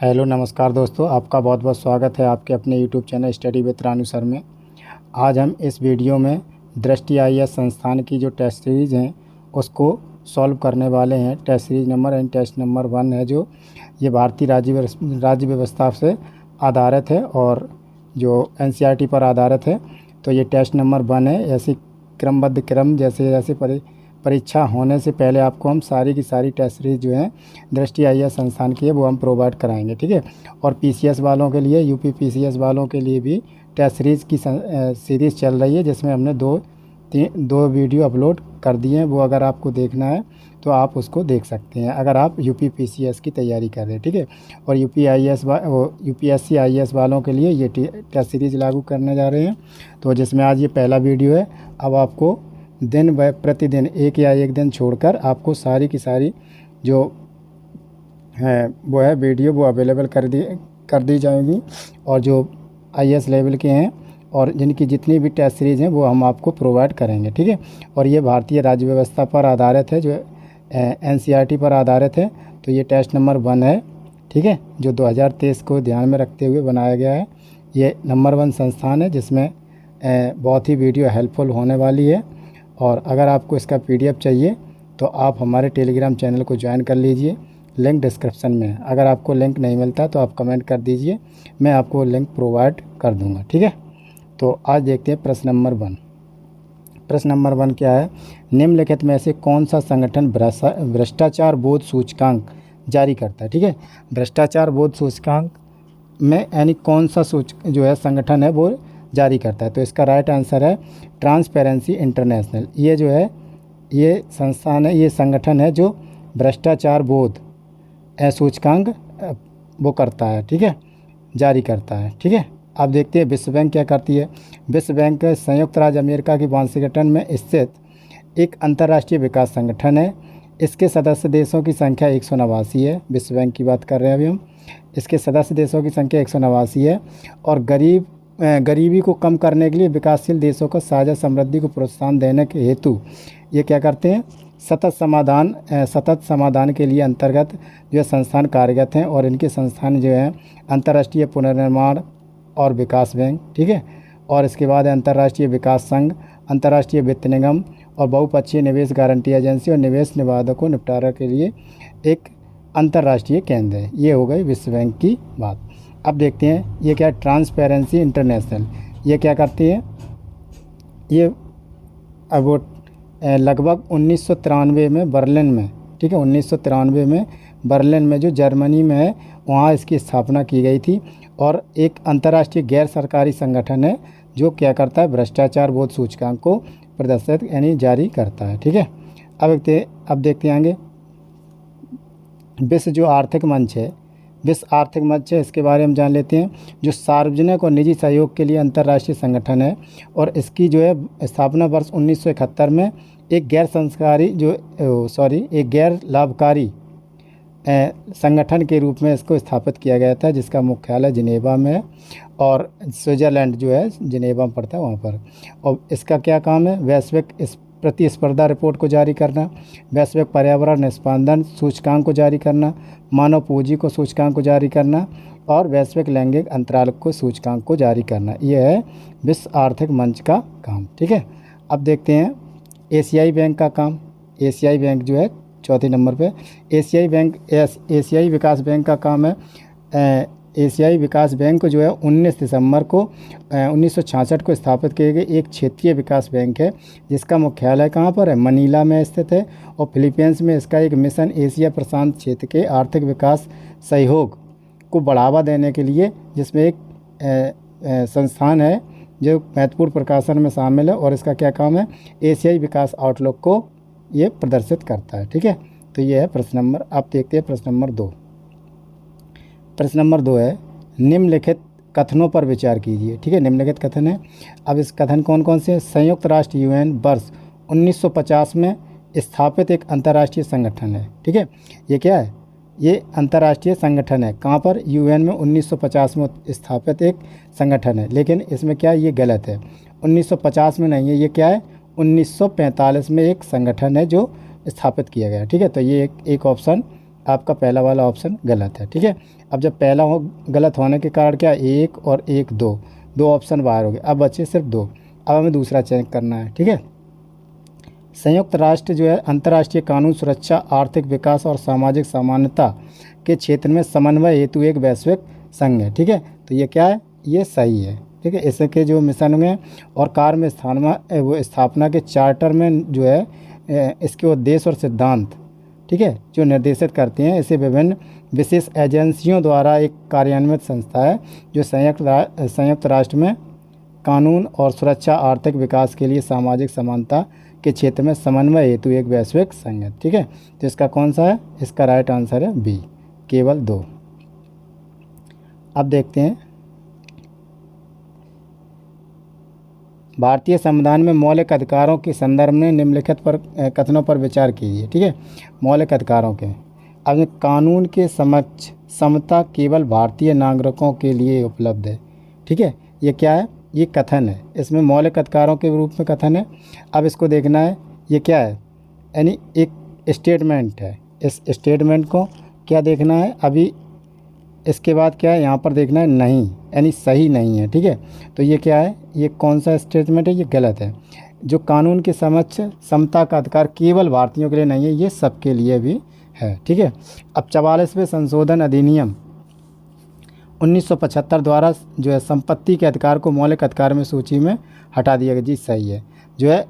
Hello नमस्कार दोस्तों, आपका बहुत बहुत स्वागत है आपके अपने YouTube channel study with Ranu sir में। आज हम इस वीडियो में दृष्टि आईएएस संस्थान की जो टेस्ट सीरीज़ हैं उसको सॉल्व करने वाले हैं। Test series number and test number 1 है, जो ये भारतीय राज्य व्यवस्था से आधारित है और जो एनसीईआरटी पर आधारित है। तो ये टेस्ट नंबर 1 है। ऐसी क्रमबद्ध क्रम जैसे जैसे परीक्षा होने से पहले आपको हम सारी की सारी टेस्ट सीरीज जो है दृष्टि आईएएस संस्थान की है वो हम प्रोवाइड कराएंगे, ठीक है। और पीसीएस वालों के लिए, यूपी पीसीएस वालों के लिए भी टेस्ट सीरीज़ की सीरीज़ चल रही है, जिसमें हमने दो वीडियो अपलोड कर दिए हैं। वो अगर आपको देखना है तो आप उसको देख सकते हैं, अगर आप यूपी पीसीएस की तैयारी कर रहे हैं, ठीक है। और यूपीएससी आईएएस वालों के लिए ये टेस्ट सीरीज़ लागू करने जा रहे हैं। तो जिसमें आज ये पहला वीडियो है। अब आपको दिन व प्रतिदिन एक दिन छोड़कर आपको सारी की सारी जो है वो है वीडियो वो अवेलेबल कर दी जाएगी। और जो आईएएस लेवल के हैं और जिनकी जितनी भी टेस्ट सीरीज़ हैं वो हम आपको प्रोवाइड करेंगे, ठीक है। और ये भारतीय राज्य व्यवस्था पर आधारित है, जो एनसीईआरटी पर आधारित है। तो ये टेस्ट नंबर 1 है, ठीक है, जो 2023 को ध्यान में रखते हुए बनाया गया है। ये नंबर 1 संस्थान है जिसमें बहुत ही वीडियो हेल्पफुल होने वाली है। और अगर आपको इसका पीडीएफ चाहिए तो आप हमारे टेलीग्राम चैनल को ज्वाइन कर लीजिए, लिंक डिस्क्रिप्शन में है। अगर आपको लिंक नहीं मिलता तो आप कमेंट कर दीजिए, मैं आपको लिंक प्रोवाइड कर दूंगा, ठीक है। तो आज देखते हैं प्रश्न नंबर 1। प्रश्न नंबर 1 क्या है? निम्नलिखित में से कौन सा संगठन भ्रष्टाचार बोध सूचकांक जारी करता है, ठीक है। भ्रष्टाचार बोध सूचकांक में यानी कौन सा जो है संगठन है वो जारी करता है? तो इसका राइट आंसर है ट्रांसपेरेंसी इंटरनेशनल। ये जो है ये संस्थान है, ये संगठन है जो भ्रष्टाचार बोध सूचकांक वो करता है, ठीक है, जारी करता है, ठीक है। अब देखते हैं विश्व बैंक क्या करती है। विश्व बैंक संयुक्त राज्य अमेरिका की वाशिंगटन में स्थित एक अंतर्राष्ट्रीय विकास संगठन है। इसके सदस्य देशों की संख्या 189 है। विश्व बैंक की बात कर रहे हैं अभी हम। इसके सदस्य देशों की संख्या 189 है। और गरीबी को कम करने के लिए विकासशील देशों को साझा समृद्धि को प्रोत्साहन देने के हेतु ये क्या करते हैं? सतत समाधान के लिए अंतर्गत जो संस्थान कार्यरत हैं। और इनके संस्थान जो हैं अंतर्राष्ट्रीय पुनर्निर्माण और विकास बैंक, ठीक है। और इसके बाद अंतर्राष्ट्रीय विकास संघ, अंतर्राष्ट्रीय वित्त निगम और बहुपक्षीय निवेश गारंटी एजेंसी और निवेश निवादकों को निपटारा के लिए एक अंतर्राष्ट्रीय केंद्र है। ये हो गई विश्व बैंक की बात। अब देखते हैं ये क्या, ट्रांसपेरेंसी इंटरनेशनल ये क्या करती है? ये अब वो लगभग 1993 में बर्लिन में, ठीक है, 1993 में बर्लिन में जो जर्मनी में है वहाँ इसकी स्थापना की गई थी। और एक अंतर्राष्ट्रीय गैर सरकारी संगठन है जो क्या करता है? भ्रष्टाचार बोध सूचकांक को प्रदर्शित यानी जारी करता है, ठीक है। अब देखते हैं आगे। विश्व जो आर्थिक मंच है, विश्व आर्थिक मंच है, इसके बारे में जान लेते हैं। जो सार्वजनिक और निजी सहयोग के लिए अंतर्राष्ट्रीय संगठन है। और इसकी जो है स्थापना वर्ष 1971 में एक गैर लाभकारी संगठन के रूप में इसको स्थापित किया गया था, जिसका मुख्यालय जिनेवा में है। और स्विट्ज़रलैंड जो है जिनेवा में पड़ता है वहाँ पर। और इसका क्या काम है? वैश्विक प्रतिस्पर्धा रिपोर्ट को जारी करना, वैश्विक पर्यावरण निष्पादन सूचकांक को जारी करना, मानव पूंजी को सूचकांक को जारी करना और वैश्विक लैंगिक अंतराल को सूचकांक को जारी करना। यह है विश्व आर्थिक मंच का काम, ठीक है। अब देखते हैं एशियाई बैंक का काम। एशियाई बैंक जो है चौथे नंबर पे एशियाई विकास बैंक का काम है। एशियाई विकास बैंक जो है 19 दिसंबर को 1966 को स्थापित किए गए एक क्षेत्रीय विकास बैंक है, जिसका मुख्यालय कहाँ पर है? मनीला में स्थित है। और फिलीपींस में इसका एक मिशन एशिया प्रशांत क्षेत्र के आर्थिक विकास सहयोग को बढ़ावा देने के लिए, जिसमें एक संस्थान है जो महत्वपूर्ण प्रकाशन में शामिल है। और इसका क्या काम है? एशियाई विकास आउटलुक को ये प्रदर्शित करता है, ठीक है। तो ये है प्रश्न नंबर। आप देखते हैं प्रश्न नंबर 2। प्रश्न नंबर 2 है निम्नलिखित कथनों पर विचार कीजिए, ठीक है। निम्नलिखित कथन है। अब इस कथन कौन कौन से? संयुक्त राष्ट्र यूएन वर्ष 1950 में स्थापित एक अंतर्राष्ट्रीय संगठन है, ठीक है। ये क्या है? ये अंतर्राष्ट्रीय संगठन है। कहाँ पर? यूएन में 1950 में स्थापित एक संगठन है। लेकिन इसमें क्या है? ये गलत है, 1950 में नहीं है। ये क्या है? 1945 में एक संगठन है जो स्थापित किया गया, ठीक है। तो ये एक ऑप्शन आपका पहला वाला ऑप्शन गलत है। ठीक है, अब जब पहला गलत होने के कारण क्या, 1 और 1 2, दो ऑप्शन बाहर हो गए, अब बचे सिर्फ 2। अब हमें दूसरा चेक करना है। ठीक है, संयुक्त राष्ट्र जो है अंतर्राष्ट्रीय कानून सुरक्षा, आर्थिक विकास और सामाजिक समानता के क्षेत्र में समन्वय हेतु एक वैश्विक संघ है। ठीक है, तो ये क्या है, ये सही है। ठीक है, इसके जो मिशन में और कार्य में स्थापना के चार्टर में जो है इसके उद्देश्य और सिद्धांत, ठीक है, जो निर्देशित करते हैं, इसे विभिन्न विशेष एजेंसियों द्वारा एक कार्यान्वित संस्था है जो संयुक्त राष्ट्र में कानून और सुरक्षा, आर्थिक विकास के लिए सामाजिक समानता के क्षेत्र में समन्वय हेतु एक वैश्विक संघ है। ठीक है, तो इसका कौन सा है, इसका राइट आंसर है बी, केवल 2। अब देखते हैं, भारतीय संविधान में मौलिक अधिकारों के संदर्भ में निम्नलिखित पर कथनों पर विचार कीजिए। ठीक है, मौलिक अधिकारों के, अब कानून के समक्ष समता केवल भारतीय नागरिकों के लिए उपलब्ध है। ठीक है, ये क्या है, ये कथन है, इसमें मौलिक अधिकारों के रूप में कथन है। अब इसको देखना है, ये क्या है, यानी एक स्टेटमेंट है। इस स्टेटमेंट को क्या देखना है, अभी इसके बाद क्या है, यहाँ पर देखना है नहीं, यानी सही नहीं है। ठीक है, तो ये क्या है, ये कौन सा स्टेटमेंट है, ये गलत है। जो कानून के समक्ष समता का अधिकार केवल भारतीयों के लिए नहीं है, ये सबके लिए भी है। ठीक है, अब 44वें संशोधन अधिनियम 1975 द्वारा जो है संपत्ति के अधिकार को मौलिक अधिकार में सूची में हटा दिया गया। जी सही है, जो है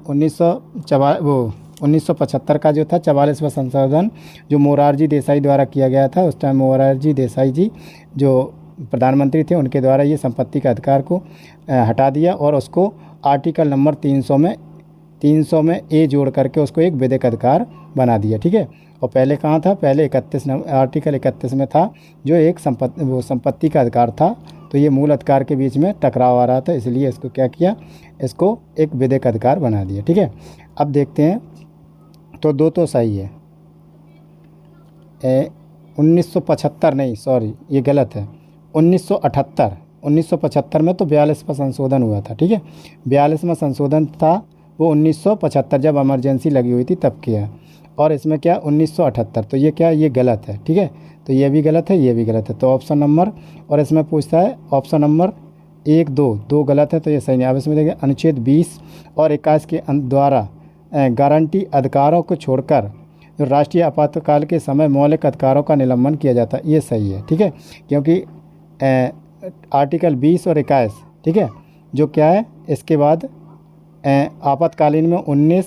1975 का जो था 44वां संशोधन जो मोरारजी देसाई द्वारा किया गया था। उस टाइम मोरारजी देसाई जी जो प्रधानमंत्री थे, उनके द्वारा ये संपत्ति का अधिकार को हटा दिया और उसको आर्टिकल नंबर 300 में ए जोड़ करके उसको एक विधिक अधिकार बना दिया। ठीक है, और पहले कहाँ था, पहले आर्टिकल 31 में था जो एक संपत्ति का अधिकार था। तो ये मूल अधिकार के बीच में टकराव आ रहा था, इसलिए इसको क्या किया, इसको एक विधिक अधिकार बना दिया। ठीक है, अब देखते हैं, तो 2 तो सही है, 1975 नहीं, सॉरी ये गलत है, 1975 में तो 42वां संशोधन हुआ था। ठीक है, 42वां संशोधन था वो 1975 जब इमरजेंसी लगी हुई थी तब किया, और इसमें क्या 1978, तो ये क्या, ये गलत है। ठीक है, तो ये भी गलत है, ये भी गलत है, तो ऑप्शन नंबर, और इसमें पूछता है ऑप्शन नंबर 1 2 गलत है, तो ये सही नहीं। अब इसमें देखिए अनुच्छेद 20 और 21 के द्वारा गारंटी अधिकारों को छोड़कर जो राष्ट्रीय आपातकाल के समय मौलिक अधिकारों का निलंबन किया जाता है, ये सही है। ठीक है, क्योंकि आर्टिकल 20 और 21, ठीक है, जो क्या है, इसके बाद आपातकालीन में 19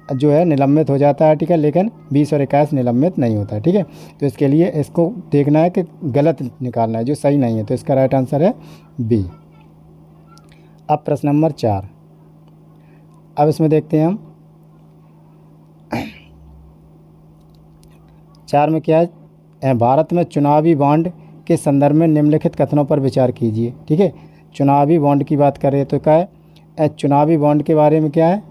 जो है निलंबित हो जाता है आर्टिकल, लेकिन 20 और 21 निलंबित नहीं होता है। ठीक है, तो इसके लिए इसको देखना है कि गलत निकालना है, जो सही नहीं है, तो इसका राइट आंसर है बी। अब प्रश्न नंबर 4, अब इसमें देखते हैं हम 4 में क्या है, भारत में चुनावी बॉन्ड के संदर्भ में निम्नलिखित कथनों पर विचार कीजिए। ठीक है, चुनावी बॉन्ड की बात करें तो क्या है, चुनावी बॉन्ड के बारे में क्या है,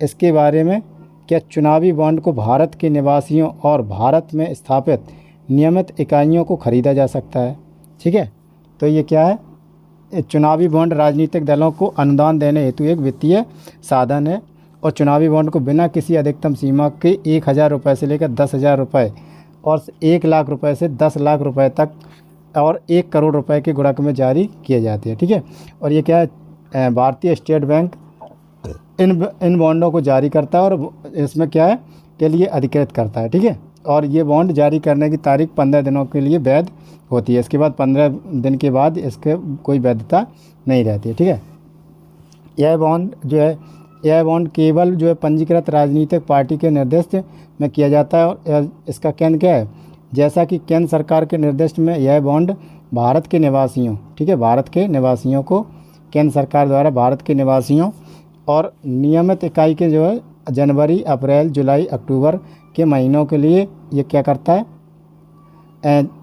इसके बारे में क्या, चुनावी बॉन्ड को भारत के निवासियों और भारत में स्थापित नियमित इकाइयों को खरीदा जा सकता है। ठीक है, तो ये क्या है, चुनावी बॉन्ड राजनीतिक दलों को अनुदान देने हेतु एक वित्तीय साधन है, और चुनावी बॉन्ड को बिना किसी अधिकतम सीमा के 1000 रुपये से लेकर 10,000 रुपये और 1 लाख रुपये से 10 लाख रुपये तक और 1 करोड़ रुपए के गुणक में जारी किए जाते हैं। ठीक है, और ये क्या है, भारतीय स्टेट बैंक इन बॉन्डों को जारी करता है और इसमें क्या है, के लिए अधिकृत करता है। ठीक है, और ये बॉन्ड जारी करने की तारीख 15 दिनों के लिए वैध होती है, इसके बाद 15 दिन के बाद इसके कोई वैधता नहीं रहती है। ठीक है, यह बॉन्ड जो है, यह बॉन्ड केवल जो है पंजीकृत राजनीतिक पार्टी के निर्देश में किया जाता है, और इसका केंद्र क्या है, जैसा कि केंद्र सरकार के निर्देश में यह बॉन्ड भारत के निवासियों, ठीक है, भारत के निवासियों को केंद्र सरकार द्वारा भारत के निवासियों और नियमित इकाई के जो है जनवरी, अप्रैल, जुलाई, अक्टूबर के महीनों के लिए ये क्या करता है,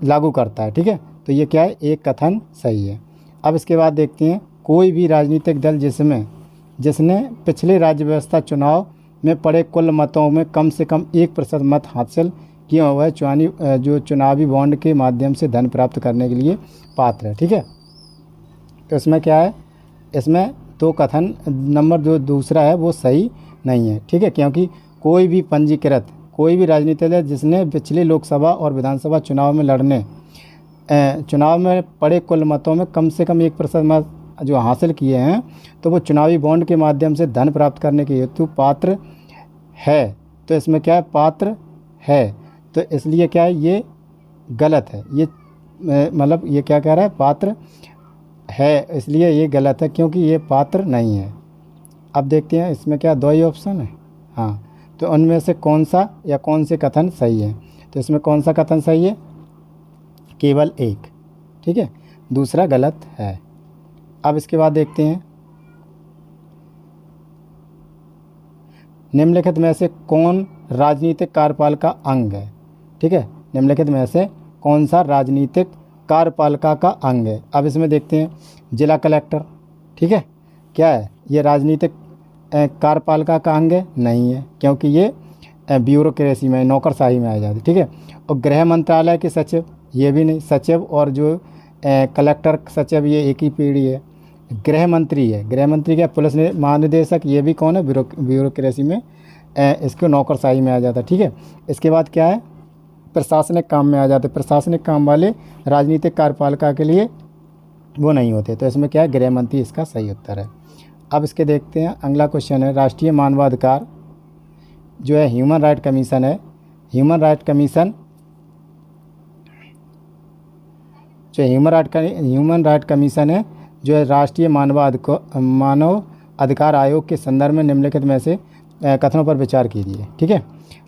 लागू करता है। ठीक है, तो ये क्या है, एक कथन सही है। अब इसके बाद देखते हैं, कोई भी राजनीतिक दल जिसने पिछले राज्य व्यवस्था चुनाव में पड़े कुल मतों में कम से कम 1% मत हासिल किया हुआ है, जो चुनावी बॉन्ड के माध्यम से धन प्राप्त करने के लिए पात्र है। ठीक है, तो इसमें क्या है, इसमें 2 कथन, नंबर जो दूसरा है वो सही नहीं है। ठीक है, क्योंकि कोई भी कोई भी राजनीतिक दल जिसने पिछले लोकसभा और विधानसभा चुनाव में पड़े कुल मतों में कम से कम 1% मत जो हासिल किए हैं, तो वो चुनावी बॉन्ड के माध्यम से धन प्राप्त करने के हेतु पात्र है। तो इसमें क्या है, पात्र है, तो इसलिए क्या है, ये गलत है। ये मतलब ये क्या कह रहा है, पात्र है, इसलिए ये गलत है क्योंकि ये पात्र नहीं है। अब देखते हैं इसमें क्या 2 ही ऑप्शन है। हाँ, तो उनमें से कौन सा या कौन से कथन सही है। तो इसमें कौन सा कथन सही है, केवल एक, ठीक है, दूसरा गलत है। अब इसके बाद देखते हैं निम्नलिखित में से कौन राजनीतिक कार्यपालिका अंग है। ठीक है, निम्नलिखित में से कौन सा राजनीतिक कार्यपालिका का अंग है। अब इसमें देखते हैं जिला कलेक्टर, ठीक है, क्या है, ये राजनीतिक कार्यपालिका का अंग है, नहीं है, क्योंकि ये ब्यूरोक्रेसी में, नौकरशाही में आ जाती, ठीक है। और गृह मंत्रालय के सचिव, ये भी नहीं, सचिव और जो कलेक्टर सचिव ये एक ही पीढ़ी है। गृह मंत्री है, गृह मंत्री क्या, पुलिस महानिदेशक, ये भी कौन है, ब्यूरोक्रेसी में, इसको नौकरशाही में आ जाता है, ठीक है। इसके बाद क्या है, प्रशासनिक काम में आ जाते, प्रशासनिक काम वाले राजनीतिक कार्यपालिका के लिए वो नहीं होते। तो इसमें क्या है, गृह मंत्री इसका सही उत्तर है। अब इसके देखते हैं अगला क्वेश्चन है, राष्ट्रीय मानवाधिकार जो है ह्यूमन राइट कमीशन है, ह्यूमन राइट कमीशन जो ह्यूमन राइट कमीशन है, जो है राष्ट्रीय मानव अधिकार आयोग के संदर्भ में निम्नलिखित में से कथनों पर विचार कीजिए। ठीक है,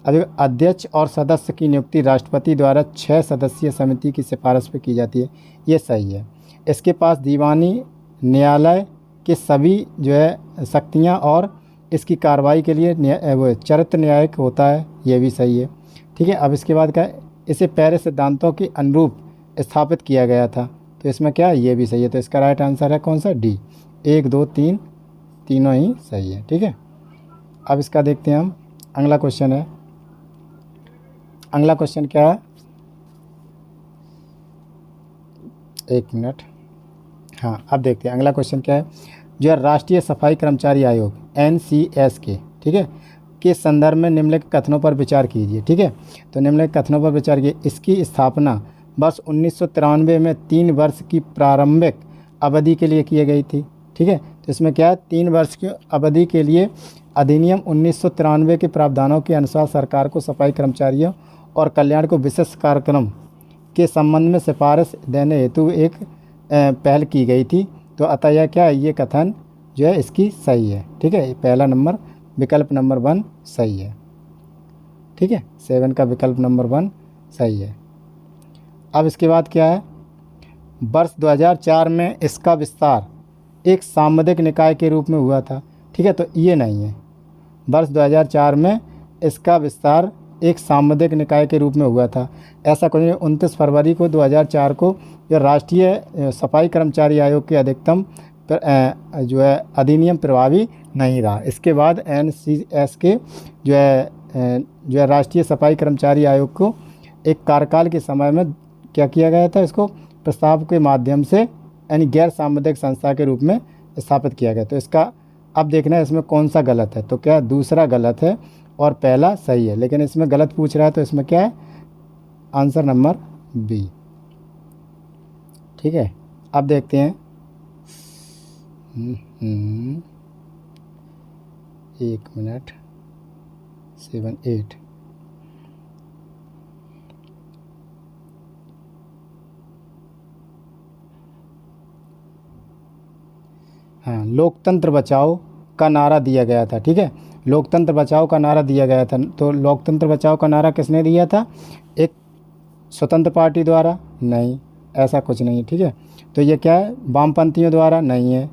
अब अध्यक्ष और सदस्य की नियुक्ति राष्ट्रपति द्वारा 6 सदस्यीय समिति की सिफारिश पर की जाती है, ये सही है। इसके पास दीवानी न्यायालय के सभी जो है शक्तियाँ और इसकी कार्रवाई के लिए वो चरित्र न्यायिक होता है, ये भी सही है। ठीक है, अब इसके बाद क्या है, इसे पेरिस सिद्धांतों के अनुरूप स्थापित किया गया था, तो इसमें क्या है, ये भी सही है। तो इसका राइट आंसर है कौन सा, डी, 1 2 3 तीनों ही सही है। ठीक है, अब इसका देखते हैं हम अगला क्वेश्चन है, अगला क्वेश्चन क्या है, 1 मिनट, हाँ अब देखते हैं अगला क्वेश्चन क्या है, जो है राष्ट्रीय सफाई कर्मचारी आयोग NCS के, ठीक है, के संदर्भ में निम्नलिखित कथनों पर विचार कीजिए। ठीक है, तो निम्नलिखित कथनों पर विचार कीजिए। इसकी स्थापना वर्ष 1993 में 3 वर्ष की प्रारंभिक अवधि के लिए की गई थी। ठीक है, तो इसमें क्या है, 3 वर्ष की अवधि के लिए अधिनियम 1993 के प्रावधानों के अनुसार सरकार को सफाई कर्मचारियों और कल्याण को विशेष कार्यक्रम के संबंध में सिफारिश देने हेतु एक पहल की गई थी। तो अतः यह क्या है, ये कथन जो है इसकी सही है। ठीक है, पहला नंबर विकल्प नंबर 1 सही है। ठीक है, 7 का विकल्प नंबर 1 सही है। अब इसके बाद क्या है, वर्ष 2004 में इसका विस्तार एक सांविधिक निकाय के रूप में हुआ था। ठीक है, तो ये नहीं है, वर्ष 2004 में इसका विस्तार एक सांविधिक निकाय के रूप में हुआ था, ऐसा कुछ नहीं। 29 फरवरी को 2004 को जो राष्ट्रीय सफाई कर्मचारी आयोग के अधिकतम जो है अधिनियम प्रभावी नहीं रहा। इसके बाद NCS के जो है राष्ट्रीय सफाई कर्मचारी आयोग को एक कार्यकाल के समय में क्या किया गया था, इसको प्रस्ताव के माध्यम से यानी गैर सांविधिक संस्था के रूप में स्थापित किया गया। तो इसका अब देखना है इसमें कौन सा गलत है, तो क्या दूसरा गलत है और पहला सही है, लेकिन इसमें गलत पूछ रहा है, तो इसमें क्या है, आंसर नंबर बी। ठीक है, अब देखते हैं 1 मिनट 7 8 हाँ, लोकतंत्र बचाओ का नारा दिया गया था। ठीक है, लोकतंत्र बचाओ का नारा दिया गया था, तो लोकतंत्र बचाओ का नारा किसने दिया था, एक स्वतंत्र पार्टी द्वारा, नहीं, ऐसा कुछ नहीं है। ठीक है, तो ये क्या है, वामपंथियों द्वारा नहीं है,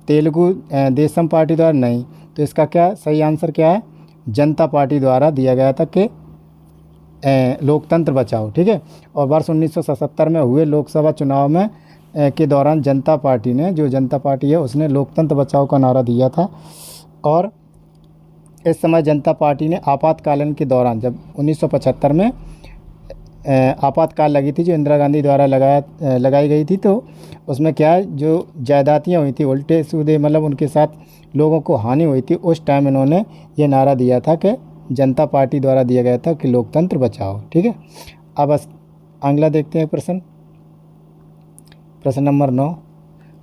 तेलुगु देशम पार्टी द्वारा नहीं, तो इसका क्या सही आंसर क्या है, जनता पार्टी द्वारा दिया गया था कि लोकतंत्र बचाओ। ठीक है, और वर्ष 1977 में हुए लोकसभा चुनाव में के दौरान जनता पार्टी ने, जो जनता पार्टी है उसने लोकतंत्र बचाओ का नारा दिया था। और इस समय जनता पार्टी ने आपातकालीन के दौरान, जब 1975 में आपातकाल लगी थी जो इंदिरा गांधी द्वारा लगाई गई थी, तो उसमें क्या है, जो जायदातियाँ हुई थी उल्टे सीधे, मतलब उनके साथ लोगों को हानि हुई थी, उस टाइम इन्होंने ये नारा दिया था कि जनता पार्टी द्वारा दिया गया था कि लोकतंत्र बचाओ। ठीक है, अब अगला देखते हैं प्रश्न नंबर 9।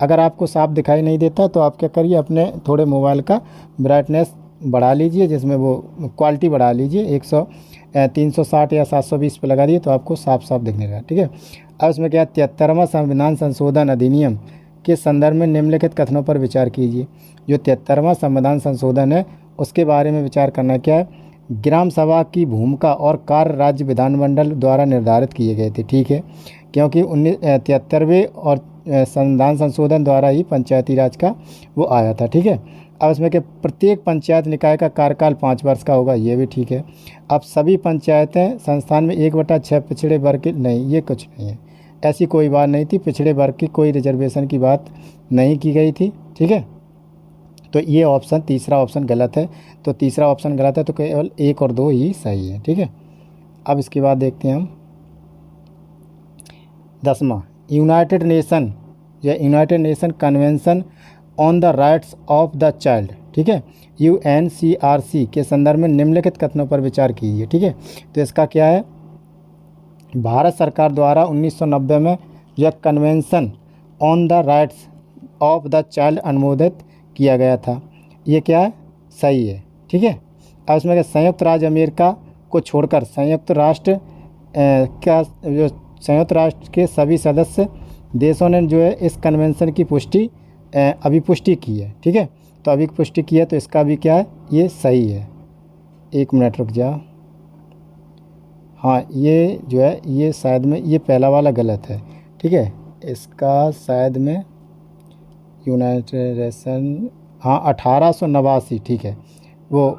अगर आपको साफ दिखाई नहीं देता तो आप क्या करिए, अपने थोड़े मोबाइल का ब्राइटनेस बढ़ा लीजिए, जिसमें वो क्वालिटी बढ़ा लीजिए, 360 या 720 पे लगा दिए तो आपको साफ साफ दिखने लगा। ठीक है, अब इसमें क्या, 73वां संविधान संशोधन अधिनियम के संदर्भ में निम्नलिखित कथनों पर विचार कीजिए। जो 73वां संविधान संशोधन है उसके बारे में विचार करना क्या है, ग्राम सभा की भूमिका और कार्य राज्य विधानमंडल द्वारा निर्धारित किए गए थे। ठीक है, क्योंकि 73वें और संविधान संशोधन द्वारा ही पंचायती राज का वो आया था। ठीक है, अब इसमें कि प्रत्येक पंचायत निकाय का कार्यकाल 5 वर्ष का होगा, ये भी ठीक है। अब सभी पंचायतें संस्थान में 1/6 पिछड़े वर्ग के, नहीं ये कुछ नहीं है, ऐसी कोई बात नहीं थी, पिछड़े वर्ग की कोई रिजर्वेशन की बात नहीं की गई थी। ठीक है, तो ये ऑप्शन, तीसरा ऑप्शन गलत है, तो तीसरा ऑप्शन गलत है, तो केवल 1 और 2 ही सही है। ठीक है, अब इसके बाद देखते हैं हम 10वां, United Nation Convention on the Rights of the Child. ठीक है, UNCRC के संदर्भ में निम्नलिखित कथनों पर विचार कीजिए। ठीक है, तो इसका क्या है, भारत सरकार द्वारा 1990 में यह convention on the Rights of the child अनुमोदित किया गया था, ये क्या है, सही है। ठीक है, अब इसमें संयुक्त राज्य अमेरिका को छोड़कर संयुक्त राष्ट्र के सभी सदस्य देशों ने जो है इस कन्वेंशन की अभिपुष्टि की है। ठीक है, तो अभिपुष्टि की है, तो इसका भी क्या है, ये सही है। 1 मिनट रुक जा, हाँ ये जो है ये शायद में ये पहला वाला गलत है। ठीक है, इसका शायद में यूनाइटेड नेशन, हाँ 1889, ठीक है, वो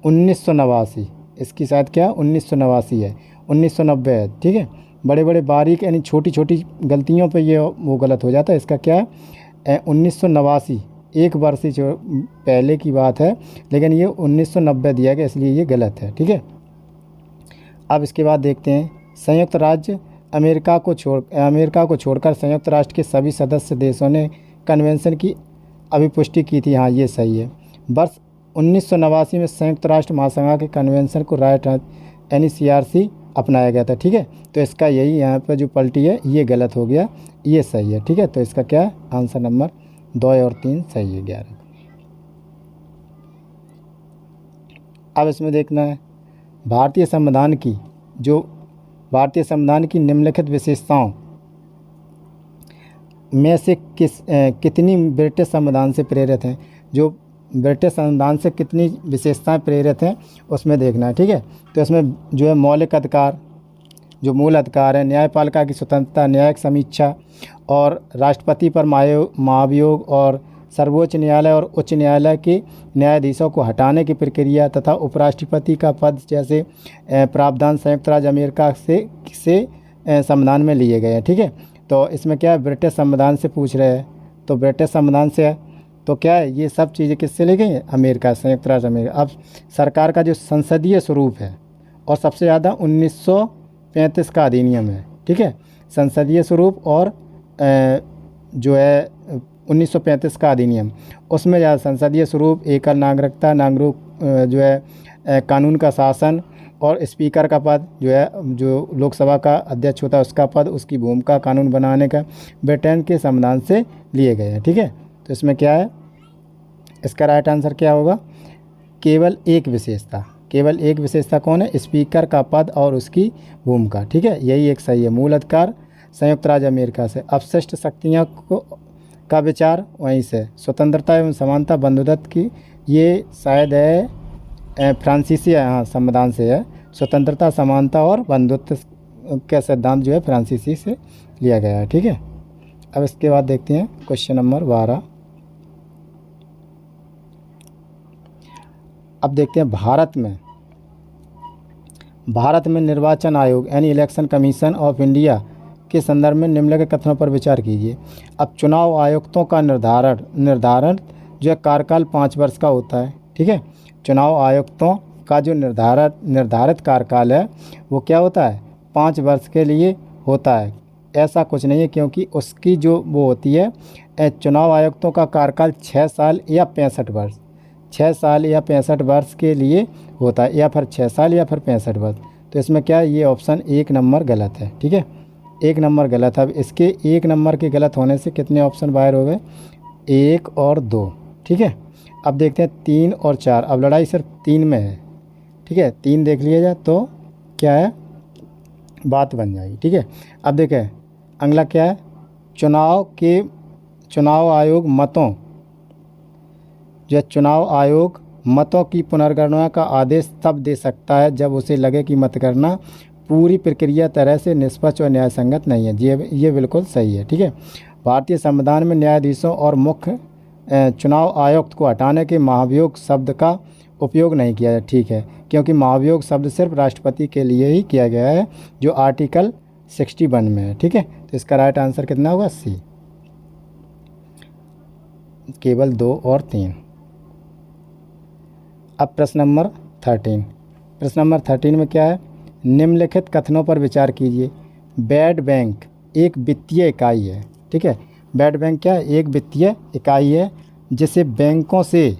1989, इसकी शायद क्या 1989 है, 1990 है। ठीक है, बड़े बड़े बारीक यानी छोटी छोटी गलतियों पे ये वो गलत हो जाता है। इसका क्या है, 1989, 1 वर्ष से जो पहले की बात है, लेकिन ये 1990 दिया गया, इसलिए ये गलत है। ठीक है, अब इसके बाद देखते हैं संयुक्त राज्य अमेरिका को छोड़कर संयुक्त राष्ट्र के सभी सदस्य देशों ने कन्वेंशन की अभिपुष्टि की थी, हाँ ये सही है। वर्ष 1989 में संयुक्त राष्ट्र महासभा के कन्वेंशन को राइट NCRC अपनाया गया था। ठीक है, तो इसका यही यहाँ पर जो पलटी है ये गलत हो गया, ये सही है। ठीक है, तो इसका क्या है, आंसर नंबर 2 और 3 सही है, 11। अब इसमें देखना है भारतीय संविधान की निम्नलिखित विशेषताओं में से कितनी ब्रिटिश संविधान से प्रेरित हैं। जो ब्रिटिश संविधान से कितनी विशेषताएं प्रेरित हैं उसमें देखना है। ठीक है, तो इसमें जो है मौलिक अधिकार, जो मूल अधिकार है, न्यायपालिका की स्वतंत्रता, न्यायिक समीक्षा और राष्ट्रपति पर महाभियोग और सर्वोच्च न्यायालय और उच्च न्यायालय के न्यायाधीशों को हटाने की प्रक्रिया तथा उपराष्ट्रपति का पद जैसे प्रावधान संयुक्त राज्य अमेरिका से संविधान में लिए गए हैं। ठीक है, तो इसमें क्या है, ब्रिटिश संविधान से पूछ रहे हैं, तो ब्रिटिश संविधान से है, तो क्या है, ये सब चीज़ें किससे ली गई हैं, अमेरिका, संयुक्त राज्य अमेरिका। अब सरकार का जो संसदीय स्वरूप है और सबसे ज़्यादा 1935 का अधिनियम है। ठीक है, संसदीय स्वरूप और जो है 1935 का अधिनियम, उसमें ज़्यादा संसदीय स्वरूप, एकल नागरिकता, जो है कानून का शासन और स्पीकर का पद, जो है जो लोकसभा का अध्यक्ष होता है उसका पद, उसकी भूमिका कानून बनाने का ब्रिटेन के संविधान से लिए गए हैं। ठीक है, तो इसमें क्या है, इसका राइट आंसर क्या होगा, केवल एक विशेषता कौन है, स्पीकर का पद और उसकी भूमिका। ठीक है, यही एक सही है। मूल अधिकार संयुक्त राज्य अमेरिका से, अपशिष्ट शक्तियाँ का विचार वहीं से, स्वतंत्रता एवं समानता बंधुत्व की, ये शायद है फ्रांसीसी है, हाँ संविधान से है, स्वतंत्रता समानता और बंधुत्व का सिद्धांत जो है फ्रांसीसी से लिया गया है। ठीक है, अब इसके बाद देखते हैं क्वेश्चन नंबर 12। अब देखते हैं भारत में निर्वाचन आयोग यानी इलेक्शन कमीशन ऑफ इंडिया के संदर्भ में निम्नलिखित कथनों पर विचार कीजिए। अब चुनाव आयुक्तों का निर्धारण जो है कार्यकाल 5 वर्ष का होता है। ठीक है, चुनाव आयुक्तों का जो निर्धारित कार्यकाल है वो क्या होता है, 5 वर्ष के लिए होता है। ऐसा कुछ नहीं है, क्योंकि उसकी जो वो होती है, चुनाव आयुक्तों का कार्यकाल 6 साल या 65 वर्ष, 6 साल या 65 वर्ष के लिए होता है, या फिर 6 साल या फिर 65 वर्ष। तो इसमें क्या है, ये ऑप्शन 1 नंबर गलत है। ठीक है, 1 नंबर गलत है। अब इसके 1 नंबर के गलत होने से कितने ऑप्शन बाहर हो गए, 1 और 2। ठीक है, अब देखते हैं 3 और 4। अब लड़ाई सिर्फ 3 में है। ठीक है, 3 देख लिया जाए तो क्या है, बात बन जाएगी। ठीक है, अब देखें अगला क्या है, चुनाव आयोग मतों, जो चुनाव आयोग मतों की पुनर्गणना का आदेश तब दे सकता है जब उसे लगे कि मतगणना पूरी प्रक्रिया तरह से निष्पक्ष और न्यायसंगत नहीं है। ये बिल्कुल सही है। ठीक है, भारतीय संविधान में न्यायाधीशों और मुख्य चुनाव आयुक्त को हटाने के महाभियोग शब्द का उपयोग नहीं किया है। ठीक है, क्योंकि महाभियोग शब्द सिर्फ राष्ट्रपति के लिए ही किया गया है, जो आर्टिकल 61 में है। ठीक है, तो इसका राइट आंसर कितना होगा, सी। केवल 2 और 3। अब प्रश्न नंबर 13। प्रश्न नंबर 13 में क्या है, निम्नलिखित कथनों पर विचार कीजिए। बैड बैंक एक वित्तीय इकाई है। ठीक है, बैड बैंक क्या है, एक वित्तीय इकाई है जिसे बैंकों से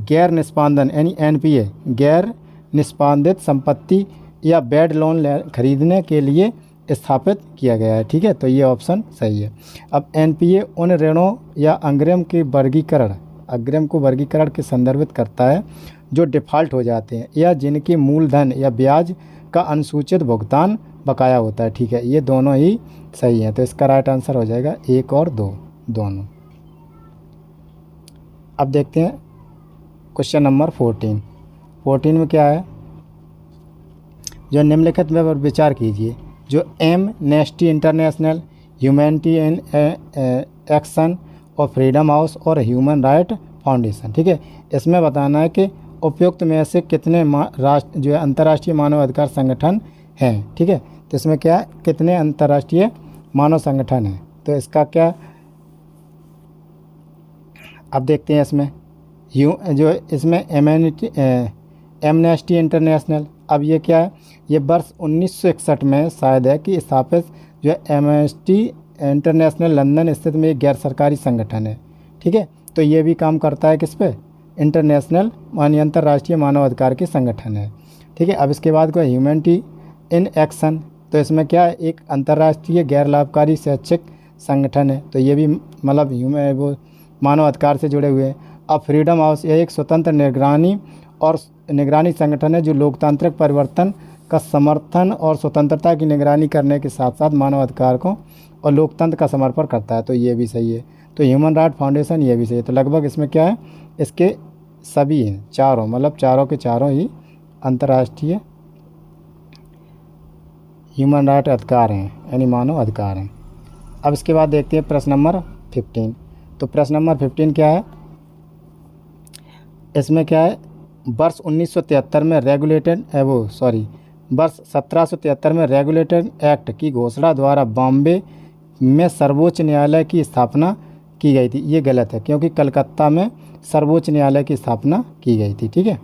गैर निष्पादन यानी एनपीए, गैर निष्पादित संपत्ति या बैड लोन खरीदने के लिए स्थापित किया गया है। ठीक है, तो ये ऑप्शन सही है। अब एनपीए उन ऋणों या अग्रिम को वर्गीकरण के संदर्भित करता है जो डिफ़ॉल्ट हो जाते हैं या जिनके मूलधन या ब्याज का अनुसूचित भुगतान बकाया होता है। ठीक है, ये दोनों ही सही हैं, तो इसका राइट आंसर हो जाएगा 1 और 2 दोनों। अब देखते हैं क्वेश्चन नंबर 14। 14 में क्या है, जो निम्नलिखित में विचार कीजिए। जो amnesty international, humanity in action और फ्रीडम हाउस और ह्यूमन राइट फाउंडेशन। ठीक है, इसमें बताना है कि उपयुक्त में से कितने जो है अंतर्राष्ट्रीय मानव अधिकार संगठन हैं। ठीक है, तो इसमें क्या है, कितने अंतर्राष्ट्रीय मानव संगठन हैं। तो इसका क्या, अब देखते हैं इसमें जो इसमें एमनेस्टी इंटरनेशनल, अब ये क्या है, ये वर्ष 1961 में शायद है कि स्थापित जो एमनेस्टी इंटरनेशनल लंदन स्थित में एक गैर सरकारी संगठन है। ठीक है, तो ये भी काम करता है किस पे, इंटरनेशनल मानी अंतर्राष्ट्रीय मानव अधिकार के संगठन है। ठीक है, अब इसके बाद कोई ह्यूमैनिटी इन एक्शन, तो इसमें क्या है, एक अंतर्राष्ट्रीय गैर लाभकारी शैक्षिक संगठन है, तो ये भी मतलब वो मानव अधिकार से जुड़े हुए हैं। अब फ्रीडम हाउस, यह एक स्वतंत्र निगरानी संगठन है जो लोकतांत्रिक परिवर्तन का समर्थन और स्वतंत्रता की निगरानी करने के साथ साथ मानव अधिकार को और लोकतंत्र का समर्पण करता है, तो ये भी सही है। तो ह्यूमन राइट फाउंडेशन, ये भी सही है। तो लगभग इसमें क्या है, इसके सभी हैं, चारों, मतलब चारों के चारों ही अंतर्राष्ट्रीय ह्यूमन राइट अधिकार हैं, यानी मानव अधिकार हैं। अब इसके बाद देखते हैं प्रश्न नंबर 15। तो प्रश्न नंबर 15 क्या है, इसमें क्या है, वर्ष 1773 में रेगुलेटेड एक्ट की घोषणा द्वारा बॉम्बे में सर्वोच्च न्यायालय की स्थापना की गई थी। ये गलत है, क्योंकि कलकत्ता में सर्वोच्च न्यायालय की स्थापना की गई थी। ठीक है,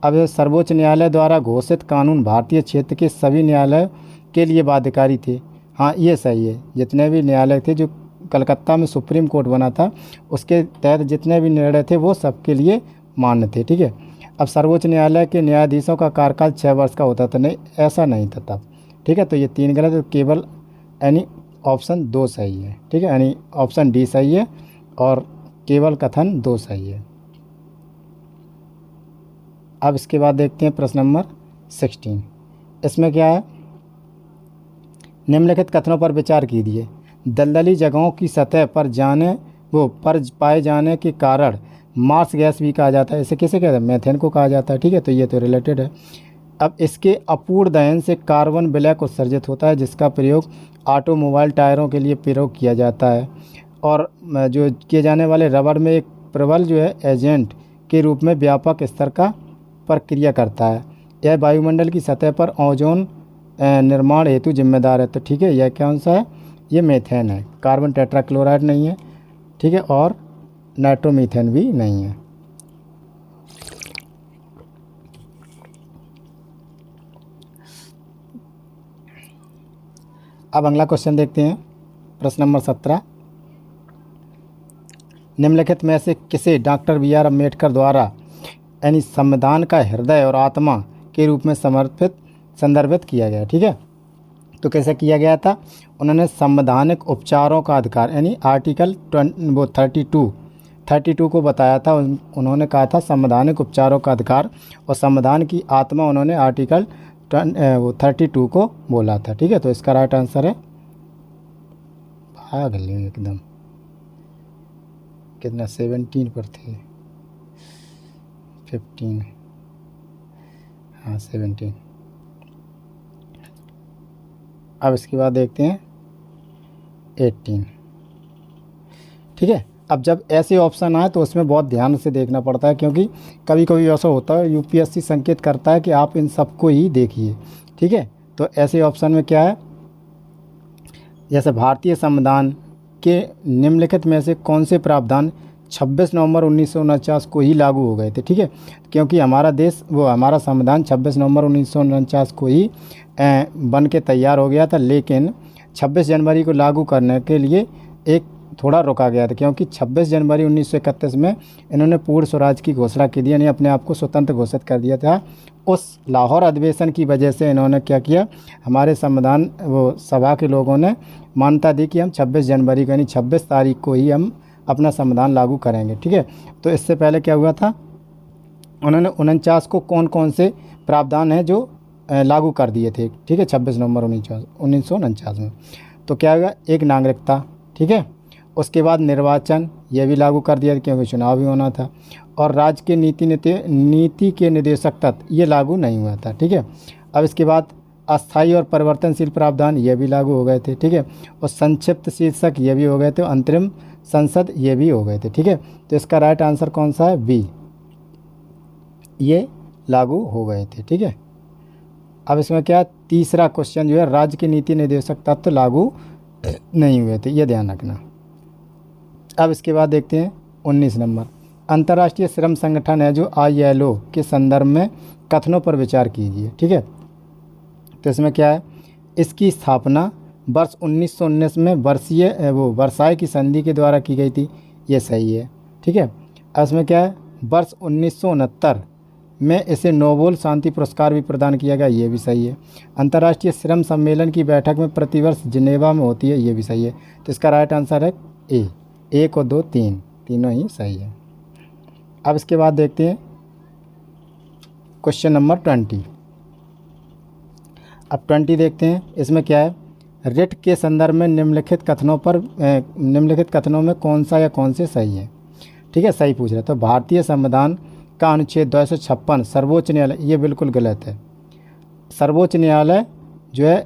अब सर्वोच्च न्यायालय द्वारा घोषित कानून भारतीय क्षेत्र के सभी न्यायालयों के लिए बाध्यकारी थे। हाँ, ये सही है, जितने भी न्यायालय थे, जो कलकत्ता में सुप्रीम कोर्ट बना था उसके तहत जितने भी निर्णय थे वो सबके लिए मान्य थे। ठीक है, अब सर्वोच्च न्यायालय के न्यायाधीशों का कार्यकाल 6 वर्ष का होता था, नहीं ऐसा नहीं था तब। ठीक है, तो ये 3 गलत है, केवल यानी ऑप्शन 2 सही है। ठीक है, यानी ऑप्शन डी सही है और केवल कथन 2 सही है। अब इसके बाद देखते हैं प्रश्न नंबर 16। इसमें क्या है, निम्नलिखित कथनों पर विचार कीजिए। दलदली जगहों की सतह पर पाए जाने के कारण मार्स गैस भी कहा जाता है। इसे किसे कहते हैं, मीथेन को कहा जाता है। ठीक है, तो ये तो रिलेटेड है। अब इसके अपूर्ण दहन से कार्बन ब्लैक उत्सर्जित होता है, जिसका प्रयोग ऑटोमोबाइल टायरों के लिए प्रयोग किया जाता है और जो किए जाने वाले रबर में एक प्रबल जो है एजेंट के रूप में व्यापक स्तर का प्रक्रिया करता है। यह वायुमंडल की सतह पर ओजोन निर्माण हेतु जिम्मेदार है। तो ठीक है, यह कौन सा है, ये मीथेन है। कार्बन टेट्राक्लोराइड नहीं है। ठीक है, और नाइट्रोमीथेन भी नहीं है। अब अगला क्वेश्चन देखते हैं, प्रश्न नंबर 17। निम्नलिखित में से किसे डॉक्टर बी आर अम्बेडकर द्वारा यानी संविधान का हृदय और आत्मा के रूप में संदर्भित किया गया? ठीक है, तो कैसे किया गया था? उन्होंने संवैधानिक उपचारों का अधिकार यानी आर्टिकल 32 को बताया था। उन्होंने कहा था संवैधानिक उपचारों का अधिकार, और संविधान की आत्मा उन्होंने आर्टिकल 32 को बोला था। ठीक है, तो इसका राइट आंसर है, भाग ले एकदम, कितना 17 पर थे, 15, हाँ 17। अब इसके बाद देखते हैं 18। ठीक है, अब जब ऐसे ऑप्शन आए तो उसमें बहुत ध्यान से देखना पड़ता है, क्योंकि कभी कभी ऐसा होता है यूपीएससी संकेत करता है कि आप इन सबको ही देखिए। ठीक है, तो ऐसे ऑप्शन में क्या है, जैसे भारतीय संविधान के निम्नलिखित में से कौन से प्रावधान 26 नवंबर 1949 को ही लागू हो गए थे? ठीक है, क्योंकि हमारा संविधान 26 नवंबर 1949 को ही बन के तैयार हो गया था, लेकिन 26 जनवरी को लागू करने के लिए एक थोड़ा रोका गया था, क्योंकि 26 जनवरी 1931 में इन्होंने पूर्ण स्वराज की घोषणा की थी, यानी अपने आप को स्वतंत्र घोषित कर दिया था। उस लाहौर अधिवेशन की वजह से इन्होंने क्या किया, हमारे संविधान सभा के लोगों ने मान्यता दी कि हम 26 जनवरी को यानी 26 तारीख को ही हम अपना संविधान लागू करेंगे। ठीक है, तो इससे पहले क्या हुआ था, उन्होंने 49 को कौन कौन से प्रावधान हैं जो लागू कर दिए थे? ठीक है, 26 नवंबर 1949 में। तो क्या हुआ, एक नागरिकता, ठीक है, उसके बाद निर्वाचन, ये भी लागू कर दिया क्योंकि चुनाव भी होना था, और राज्य के नीति के निदेशक तत्व ये लागू नहीं हुआ था। ठीक है, अब इसके बाद अस्थायी और परिवर्तनशील प्रावधान ये भी लागू हो गए थे। ठीक है, और संक्षिप्त शीर्षक ये भी हो गए थे, अंतरिम संसद ये भी हो गए थे। ठीक है, तो इसका राइट आंसर कौन सा है? बी, ये लागू हो गए थे। ठीक है, अब इसमें क्या, तीसरा क्वेश्चन जो है, राज्य के नीति निर्देशक तत्व लागू नहीं हुए थे, ये ध्यान रखना। अब इसके बाद देखते हैं 19 नंबर, अंतर्राष्ट्रीय श्रम संगठन है जो ILO के संदर्भ में कथनों पर विचार कीजिए। ठीक है, तो इसमें क्या है, इसकी स्थापना वर्ष 1919 में वर्साई की संधि के द्वारा की गई थी, ये सही है। ठीक है, अब इसमें क्या है, वर्ष 1969 में इसे नोबेल शांति पुरस्कार भी प्रदान किया गया, ये भी सही है। अंतर्राष्ट्रीय श्रम सम्मेलन की बैठक में प्रतिवर्ष जिनेवा में होती है, ये भी सही है। तो इसका राइट आंसर है ए, 1 और 2 तीनों ही सही है। अब इसके बाद देखते हैं क्वेश्चन नंबर 20। अब 20 देखते हैं, इसमें क्या है, रिट के संदर्भ में निम्नलिखित कथनों में कौन सा या कौन से सही है? ठीक है, सही पूछ रहे, तो भारतीय संविधान का अनुच्छेद 256 सर्वोच्च न्यायालय, ये बिल्कुल गलत है। सर्वोच्च न्यायालय जो है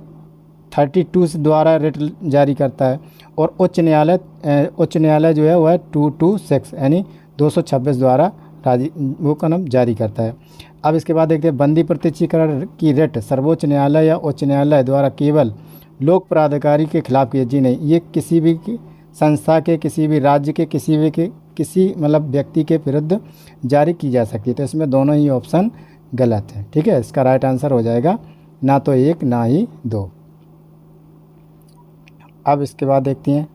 32 द्वारा रिट जारी करता है, और उच्च न्यायालय जो है वह 226 यानी 226 द्वारा वो का नाम जारी करता है। अब इसके बाद देखते हैं, बंदी प्रत्यक्षीकरण की रिट सर्वोच्च न्यायालय या उच्च न्यायालय द्वारा केवल लोक प्राधिकारी के खिलाफ किया, जी नहीं, ये किसी भी संस्था के, किसी भी राज्य के, किसी मतलब व्यक्ति के विरुद्ध जारी की जा सकती है। तो इसमें दोनों ही ऑप्शन गलत है। ठीक है, इसका राइट आंसर हो जाएगा ना तो 1 ना ही 2। अब इसके बाद देखते हैं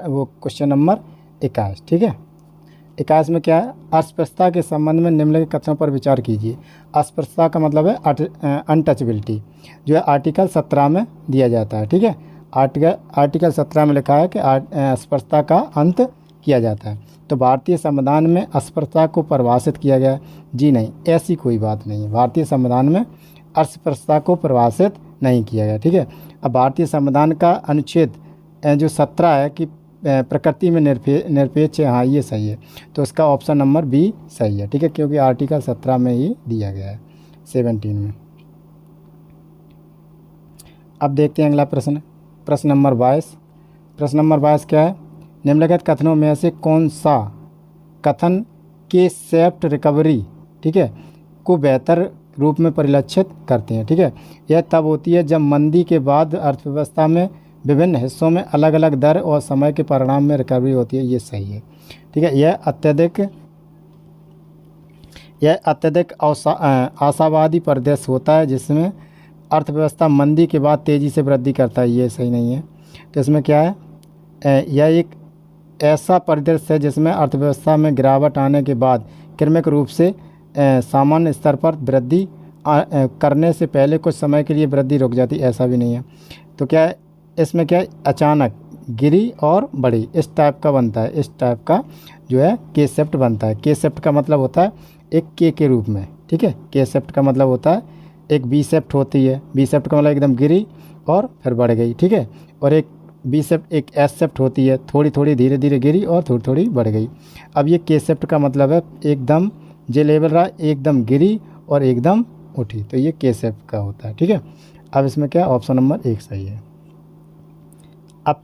वो क्वेश्चन नंबर 21। ठीक है, 21 में क्या है, अस्पृश्यता के संबंध में निम्नलिखित कथनों पर विचार कीजिए। अस्पृश्यता का मतलब है अनटचबिलिटी, जो है आर्टिकल 17 में दिया जाता है। ठीक है, आर्टिकल 17 में लिखा है कि अस्पृश्यता का अंत किया जाता है। तो भारतीय संविधान में अस्पृश्यता को परिभाषित किया गया, जी नहीं, ऐसी कोई बात नहीं है, भारतीय संविधान में अस्पृश्यता को परिभाषित नहीं किया गया। ठीक है, अब भारतीय संविधान का अनुच्छेद जो 17 है कि प्रकृति में निरपेक्ष है, हाँ ये सही है, तो इसका ऑप्शन नंबर बी सही है। ठीक है, क्योंकि आर्टिकल 17 में ही दिया गया है, 17 में। अब देखते हैं अगला प्रश्न, प्रश्न नंबर 22। प्रश्न नंबर 22 क्या है, निम्नलिखित कथनों में से कौन सा कथन के सेफ्ट रिकवरी, ठीक है, को बेहतर रूप में परिलक्षित करते हैं? ठीक है, यह तब होती है जब मंदी के बाद अर्थव्यवस्था में विभिन्न हिस्सों में अलग अलग दर और समय के परिणाम में रिकवरी होती है, ये सही है। ठीक है, यह अत्यधिक आशावादी परिदृश्य होता है जिसमें अर्थव्यवस्था मंदी के बाद तेज़ी से वृद्धि करता है, ये सही नहीं है। तो इसमें क्या है, यह एक ऐसा परिदृश्य है जिसमें अर्थव्यवस्था में गिरावट आने के बाद क्रमिक रूप से सामान्य स्तर पर वृद्धि करने से पहले कुछ समय के लिए वृद्धि रुक जाती, ऐसा भी नहीं है। तो क्या है इसमें, क्या है, अचानक गिरी और बढ़ी, इस टाइप का बनता है, इस टाइप का जो है के सेप्ट बनता है। के सेप्ट का मतलब होता है एक के रूप में, ठीक है। के सेप्ट का मतलब होता है एक बी सेप्ट होती है, बी सेप्ट का मतलब एकदम गिरी और फिर बढ़ गई, ठीक है। और एक बी सेप्ट, एक एस सेप्ट होती है, थोड़ी थोड़ी धीरे धीरे गिरी और थोड़ी थोड़ी बढ़ गई। अब ये के सेप्ट का मतलब है एकदम जे लेवल रहा, एकदम गिरी और एकदम उठी, तो ये के सेप्ट का होता है, ठीक है। अब इसमें क्या, ऑप्शन नंबर 1 सही है। अब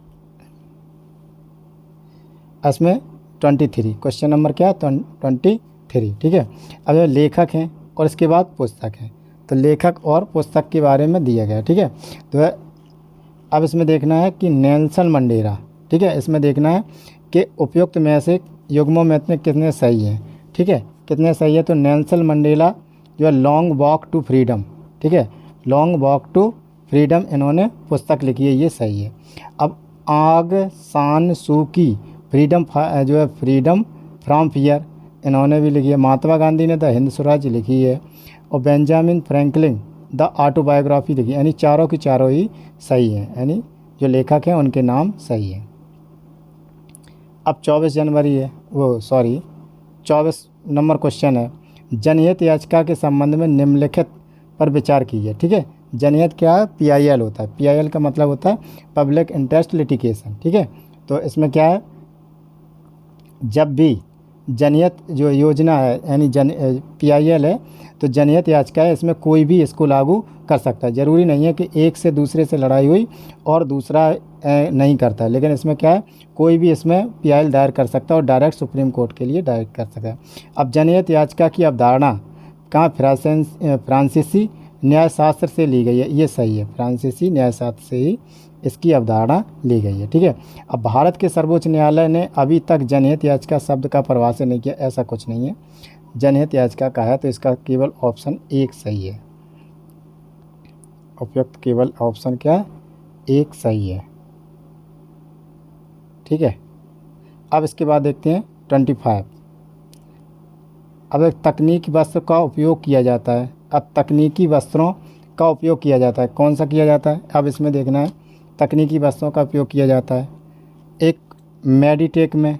इसमें 23 क्वेश्चन नंबर क्या है, 23, ठीक है। अब ये लेखक हैं और इसके बाद पुस्तक है, तो लेखक और पुस्तक के बारे में दिया गया, ठीक है। तो अब इसमें देखना है कि नेल्सन मंडेला, ठीक है, इसमें देखना है कि उपयुक्त में से युग्मों में कितने सही हैं, ठीक है, कितने सही है। तो नेल्सन मंडेला जो है लॉन्ग वॉक टू फ्रीडम, ठीक है, लॉन्ग वॉक टू फ्रीडम इन्होंने पुस्तक लिखी है, ये सही है। अब आग सान सू की फ्रीडम जो है फ्रीडम फ्रॉम फियर इन्होंने भी लिखी है। महात्मा गांधी ने द हिंद स्वराज लिखी है और बेंजामिन फ्रैंकलिन द ऑटोबायोग्राफी लिखी, यानी चारों की चारों ही सही हैं, यानी जो लेखक हैं उनके नाम सही हैं। अब 24 जनवरी है, 24 नंबर क्वेश्चन है, जनहित याचिका के संबंध में निम्नलिखित पर विचार कीजिए, ठीक है। जनहित क्या है, PIL होता है, PIL का मतलब होता है पब्लिक इंटरेस्ट लिटिगेशन, ठीक है। तो इसमें क्या है, जब भी जनहित जो योजना है यानी PIL है, तो जनहित याचिका है, इसमें कोई भी इसको लागू कर सकता है। ज़रूरी नहीं है कि एक से दूसरे से लड़ाई हुई और दूसरा नहीं करता है, लेकिन इसमें क्या है, कोई भी इसमें PIL दायर कर सकता है और डायरेक्ट सुप्रीम कोर्ट के लिए दायर कर सकता है। अब जनहित याचिका की अवधारणा कहाँ, फ्रांसीसी न्यायशास्त्र से ली गई है, ये सही है, फ्रांसीसी न्यायशास्त्र से ही इसकी अवधारणा ली गई है, ठीक है। अब भारत के सर्वोच्च न्यायालय ने अभी तक जनहित याचिका शब्द का परिभाषित नहीं किया, ऐसा कुछ नहीं है, जनहित याचिका का है, तो इसका केवल ऑप्शन 1 सही है, उपयुक्त केवल ऑप्शन क्या, 1 सही है, ठीक है। अब इसके बाद देखते हैं 25। अब एक तकनीकी वस्त्र का उपयोग किया जाता है, अब तकनीकी वस्त्रों का उपयोग किया जाता है, कौन सा किया जाता है, अब इसमें देखना है तकनीकी वस्त्रों का उपयोग किया जाता है, एक मेडिटेक में,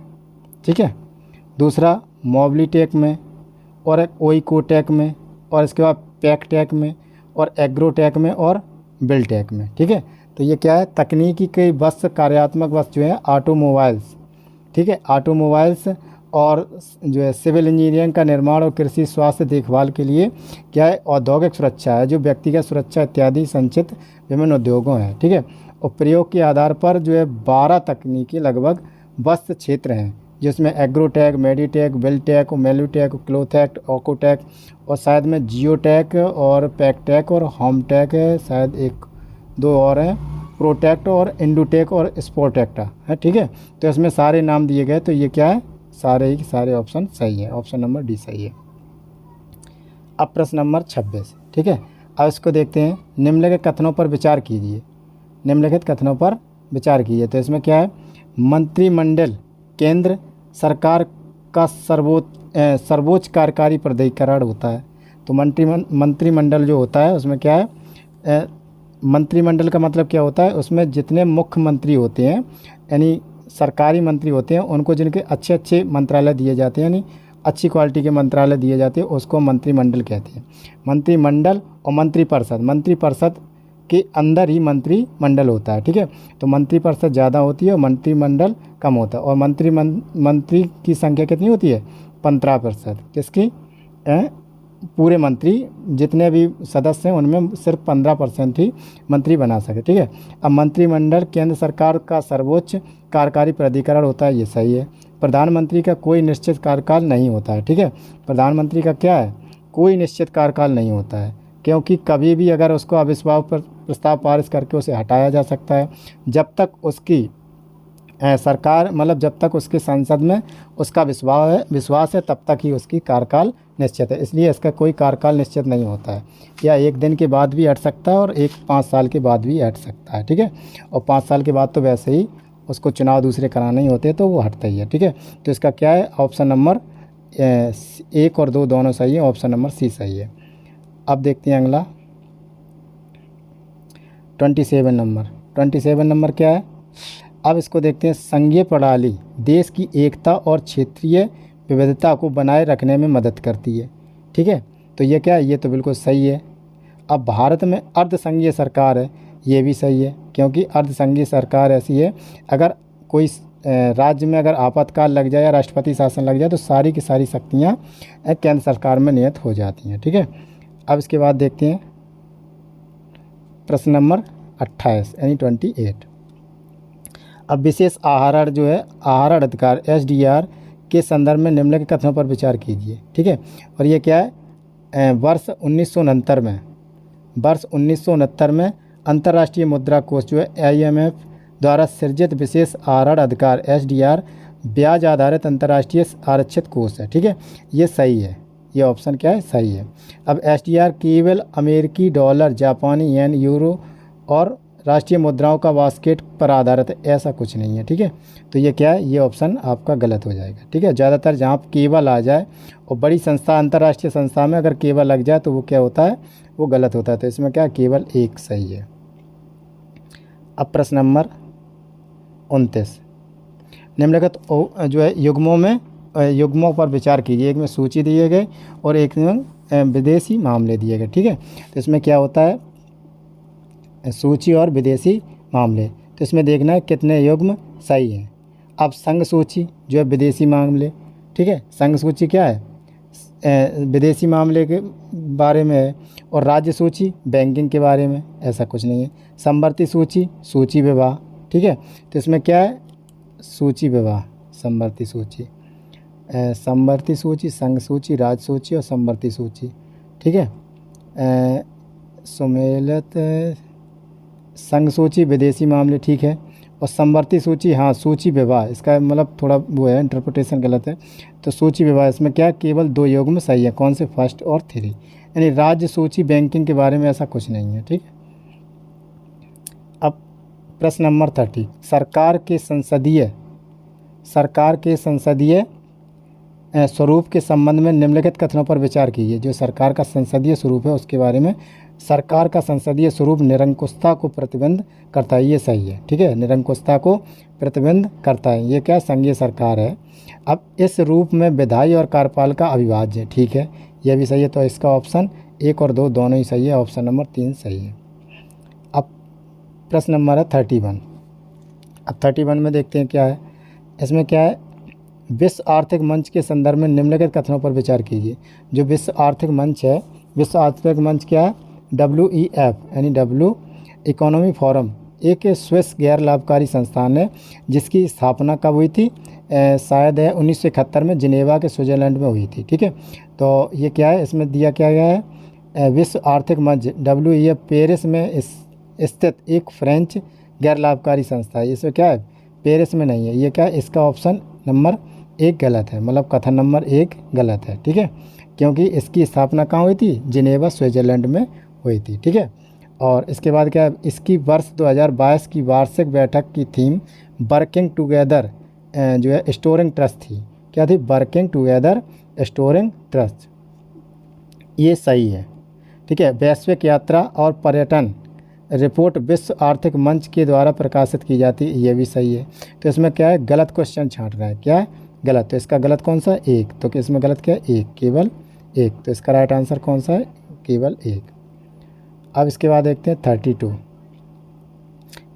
ठीक है, दूसरा मोबिलिटेक में, और एक ओइकोटेक में, और इसके बाद पैकटेक में, और एग्रोटेक में, और बिल्टेक में, ठीक है। तो ये क्या है, तकनीकी के वस्त्र, कार्यात्मक वस्त्र जो है ऑटोमोबाइल्स, ठीक है, ऑटोमोबाइल्स और जो है सिविल इंजीनियरिंग का निर्माण और कृषि स्वास्थ्य देखभाल के लिए क्या है, औद्योगिक सुरक्षा है, जो व्यक्तिगत सुरक्षा इत्यादि संचित विभिन्न उद्योगों हैं, ठीक है। और प्रयोग के आधार पर जो है 12 तकनीकी लगभग वस्त्र क्षेत्र हैं, जिसमें एग्रोटेक, मेडिटेक, बिल्टेक, मेल्यूटेक, क्लोथेक, ओकोटेक और शायद में जियोटेक और पैकटेक और होमटेक है, शायद 1-2 और हैं, प्रोटेक्ट और इंडोटेक और स्पोर्टेक्ट है, ठीक है। तो इसमें सारे नाम दिए गए, तो ये क्या है, सारे ही सारे ऑप्शन सही है, ऑप्शन नंबर डी सही है। अब प्रश्न नंबर 26, ठीक है। अब इसको देखते हैं, निम्नलिखित कथनों पर विचार कीजिए, निम्नलिखित कथनों पर विचार कीजिए। तो इसमें क्या है, मंत्रिमंडल केंद्र सरकार का सर्वोच्च कार्यकारी प्राधिकरण होता है। तो मंत्रिमंडल जो होता है उसमें क्या है, मंत्रिमंडल का मतलब क्या होता है, उसमें जितने मुख्यमंत्री होते हैं यानी सरकारी मंत्री होते हैं, उनको जिनके अच्छे अच्छे मंत्रालय दिए जाते हैं, यानी अच्छी क्वालिटी के मंत्रालय दिए जाते हैं, उसको मंत्रिमंडल कहते हैं। मंत्रिमंडल और मंत्रिपरिषद के अंदर ही मंत्रिमंडल होता है, ठीक है। तो मंत्रिपरिषद ज़्यादा होती है और मंत्रिमंडल कम होता है। और मंत्री की संख्या कितनी होती है, 15%, किसकी, पूरे मंत्री जितने भी सदस्य हैं उनमें सिर्फ 15% ही मंत्री बना सके, ठीक है। अब मंत्रिमंडल केंद्र सरकार का सर्वोच्च कार्यकारी प्राधिकरण होता है, ये सही है। प्रधानमंत्री का कोई निश्चित कार्यकाल नहीं होता है, ठीक है। प्रधानमंत्री का क्या है, कोई निश्चित कार्यकाल नहीं होता है, क्योंकि कभी भी अगर उसको अविश्वास पर प्रस्ताव पारित करके उसे हटाया जा सकता है, जब तक उसकी सरकार मतलब जब तक उसके संसद में उसका विश्वास है तब तक ही उसकी कार्यकाल निश्चित है। इसलिए इसका कोई कार्यकाल निश्चित नहीं होता है, या 1 दिन के बाद भी हट सकता है और 5 साल के बाद भी हट सकता है, ठीक है। और 5 साल के बाद तो वैसे ही उसको चुनाव दूसरे कराने ही होते तो वो हटता ही है। ठीक है, तो इसका क्या है, ऑप्शन नंबर 1 और 2 दोनों सही है, ऑप्शन नंबर सी सही है। अब देखते हैं अगला 27 नंबर क्या है। अब इसको देखते हैं, संघीय प्रणाली देश की एकता और क्षेत्रीय विविधता को बनाए रखने में मदद करती है। ठीक है, तो ये क्या है, ये तो बिल्कुल सही है। अब भारत में अर्धसंघीय सरकार है, ये भी सही है, क्योंकि अर्धसंघीय सरकार ऐसी है, अगर कोई राज्य में अगर आपातकाल लग जाए या राष्ट्रपति शासन लग जाए तो सारी की सारी शक्तियाँ केंद्र सरकार में नियत हो जाती हैं। ठीक है, अब इसके बाद देखते हैं प्रश्न नंबर 28 यानी 28। अब विशेष आहार जो है, आहार अधिकार SDR के संदर्भ में निम्नलिखित कथनों पर विचार कीजिए। ठीक है, और ये क्या है, वर्ष 1969 में अंतर्राष्ट्रीय मुद्रा कोष जो है IMF द्वारा सृजित विशेष आहार अधिकार SDR ब्याज आधारित अंतर्राष्ट्रीय आरक्षित कोष है। ठीक है, ये सही है, ये ऑप्शन क्या है, सही है। अब SDR केवल अमेरिकी डॉलर, जापानी येन, यूरो और राष्ट्रीय मुद्राओं का बास्केट पर आधारित है, ऐसा कुछ नहीं है। ठीक है, तो ये क्या है, ये ऑप्शन आपका गलत हो जाएगा। ठीक है, ज़्यादातर जहाँ केवल आ जाए और बड़ी संस्था अंतर्राष्ट्रीय संस्था में अगर केवल लग जाए तो वो क्या होता है, वो गलत होता है। तो इसमें क्या, केवल 1 सही है। अब प्रश्न नंबर 29, निम्नलिखित जो है युग्मों पर विचार कीजिए। एक में सूची दिए गए और एक में विदेशी मामले दिए गए। ठीक है, तो इसमें क्या होता है, सूची और विदेशी मामले, तो इसमें देखना है कितने युग्म सही हैं। अब संघ सूची जो है विदेशी मामले। ठीक है, संघ सूची क्या है, विदेशी मामले के बारे में है, और राज्य सूची बैंकिंग के बारे में, ऐसा कुछ नहीं है। समवर्ती सूची, सूची विवाह। ठीक है, तो इसमें क्या है, सूची विवाह, समवर्ती सूची, संघ सूची, राज्य सूची और समवर्ती सूची। ठीक है, सुमेलित संघ सूची विदेशी मामले, ठीक है, और समवर्ती सूची, हाँ सूची विवाह, इसका मतलब थोड़ा वो है, इंटरप्रिटेशन गलत है। तो सूची विवाह इसमें क्या, केवल 2 युग्म सही है, कौन से, फर्स्ट और 3, यानी राज्य सूची बैंकिंग के बारे में ऐसा कुछ नहीं है। ठीक है, अब प्रश्न नंबर 30, सरकार के संसदीय स्वरूप के संबंध में निम्नलिखित कथनों पर विचार कीजिए। जो सरकार का संसदीय स्वरूप है उसके बारे में, सरकार का संसदीय स्वरूप निरंकुशता को प्रतिबंध करता है, ये सही है। ठीक है, निरंकुशता को प्रतिबंध करता है, ये क्या, संघीय सरकार है। अब इस रूप में विधायी और कार्यपालिका अविभाज्य है। ठीक है, यह भी सही है, तो इसका ऑप्शन 1 और 2 दोनों ही सही है, ऑप्शन नंबर 3 सही है। अब प्रश्न नंबर है 31। अब 31 में देखते हैं क्या है, इसमें क्या है, विश्व आर्थिक मंच के संदर्भ में निम्नलिखित कथनों पर विचार कीजिए। जो विश्व आर्थिक मंच है, विश्व आर्थिक मंच क्या है, WEF यानी वर्ल्ड इकोनॉमिक फोरम, एक स्विस गैर लाभकारी संस्थान है जिसकी स्थापना कब हुई थी, शायद है 1971 में जिनेवा के स्विट्ज़रलैंड में हुई थी। ठीक है, तो ये क्या है, इसमें दिया क्या गया है, विश्व आर्थिक मंच WEF पेरिस में स्थित एक फ्रेंच गैर लाभकारी संस्था है। इसमें क्या है, पेरिस में नहीं है, ये क्या है, इसका ऑप्शन नंबर 1 गलत है, मतलब कथन नंबर 1 गलत है। ठीक है, क्योंकि इसकी स्थापना कहाँ हुई थी, जिनेवा स्विट्ज़रलैंड में हुई थी। ठीक है, और इसके बाद क्या है, इसकी वर्ष 2022 की वार्षिक बैठक की थीम वर्किंग टुगेदर जो है स्टोरिंग ट्रस्ट थी। क्या थी, वर्किंग टुगेदर स्टोरिंग ट्रस्ट, ये सही है। ठीक है, वैश्विक यात्रा और पर्यटन रिपोर्ट विश्व आर्थिक मंच के द्वारा प्रकाशित की जाती है, ये भी सही है। तो इसमें क्या है, गलत क्वेश्चन छांट रहा है, क्या है गलत, तो इसका गलत कौन सा, 1, तो इसमें गलत क्या है, 1, केवल 1, तो इसका राइट आंसर कौन सा है, केवल 1। अब इसके बाद देखते हैं 32,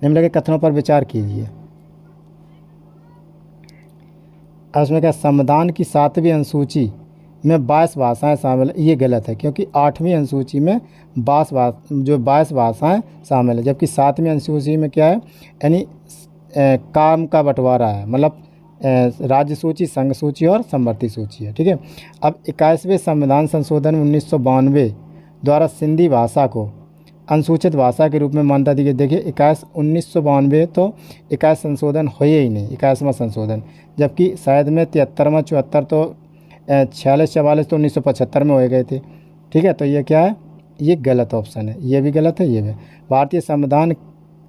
निम्नलिखित कथनों पर विचार कीजिए। अब इसमें क्या, संविधान की 7वीं अनुसूची में 22 भाषाएँ शामिल है, ये गलत है, क्योंकि 8वीं अनुसूची में 22 भाषाएँ शामिल है, जबकि 7वीं अनुसूची में क्या है, यानी काम का बंटवारा है, मतलब राज्य सूची, संघ सूची और समवर्ती सूची है। ठीक है, अब 21वें संविधान संशोधन 1992 द्वारा सिंधी भाषा को अनुसूचित भाषा के रूप में मान्यता दी गई। देखिए 1992 तो 21 संशोधन हुए ही नहीं, 21वां संशोधन, जबकि शायद में 73वां 74 तो 46-44 तो 1975 में हो गए थे। ठीक है, तो ये क्या है, ये गलत ऑप्शन है, ये भी गलत है, ये भी। भारतीय संविधान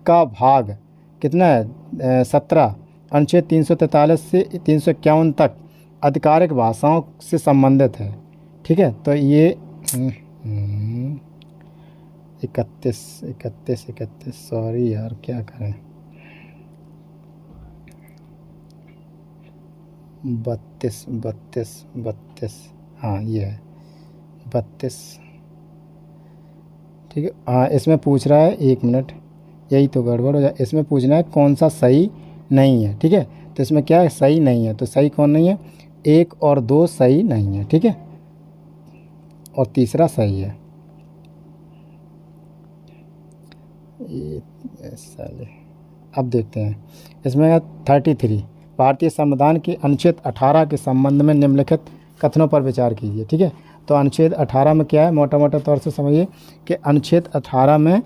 का भाग कितना है, 17 अनुच्छेद 343 से 351 तक आधिकारिक भाषाओं से संबंधित है। ठीक है, तो ये 31 सॉरी यार, क्या करें, 32 हाँ ये है 32। ठीक है, हाँ इसमें पूछ रहा है, 1 मिनट, यही तो गड़बड़ हो जाए। इसमें पूछना है कौन सा सही नहीं है। ठीक है, तो इसमें क्या है, सही नहीं है, तो सही कौन नहीं है, 1 और 2 सही नहीं है। ठीक है, और तीसरा सही है। ये साले, अब देखते हैं इसमें 33 भारतीय संविधान के अनुच्छेद 18 के संबंध में निम्नलिखित कथनों पर विचार कीजिए। ठीक है, तो अनुच्छेद 18 में क्या है, मोटा मोटा तौर से समझिए कि अनुच्छेद 18 में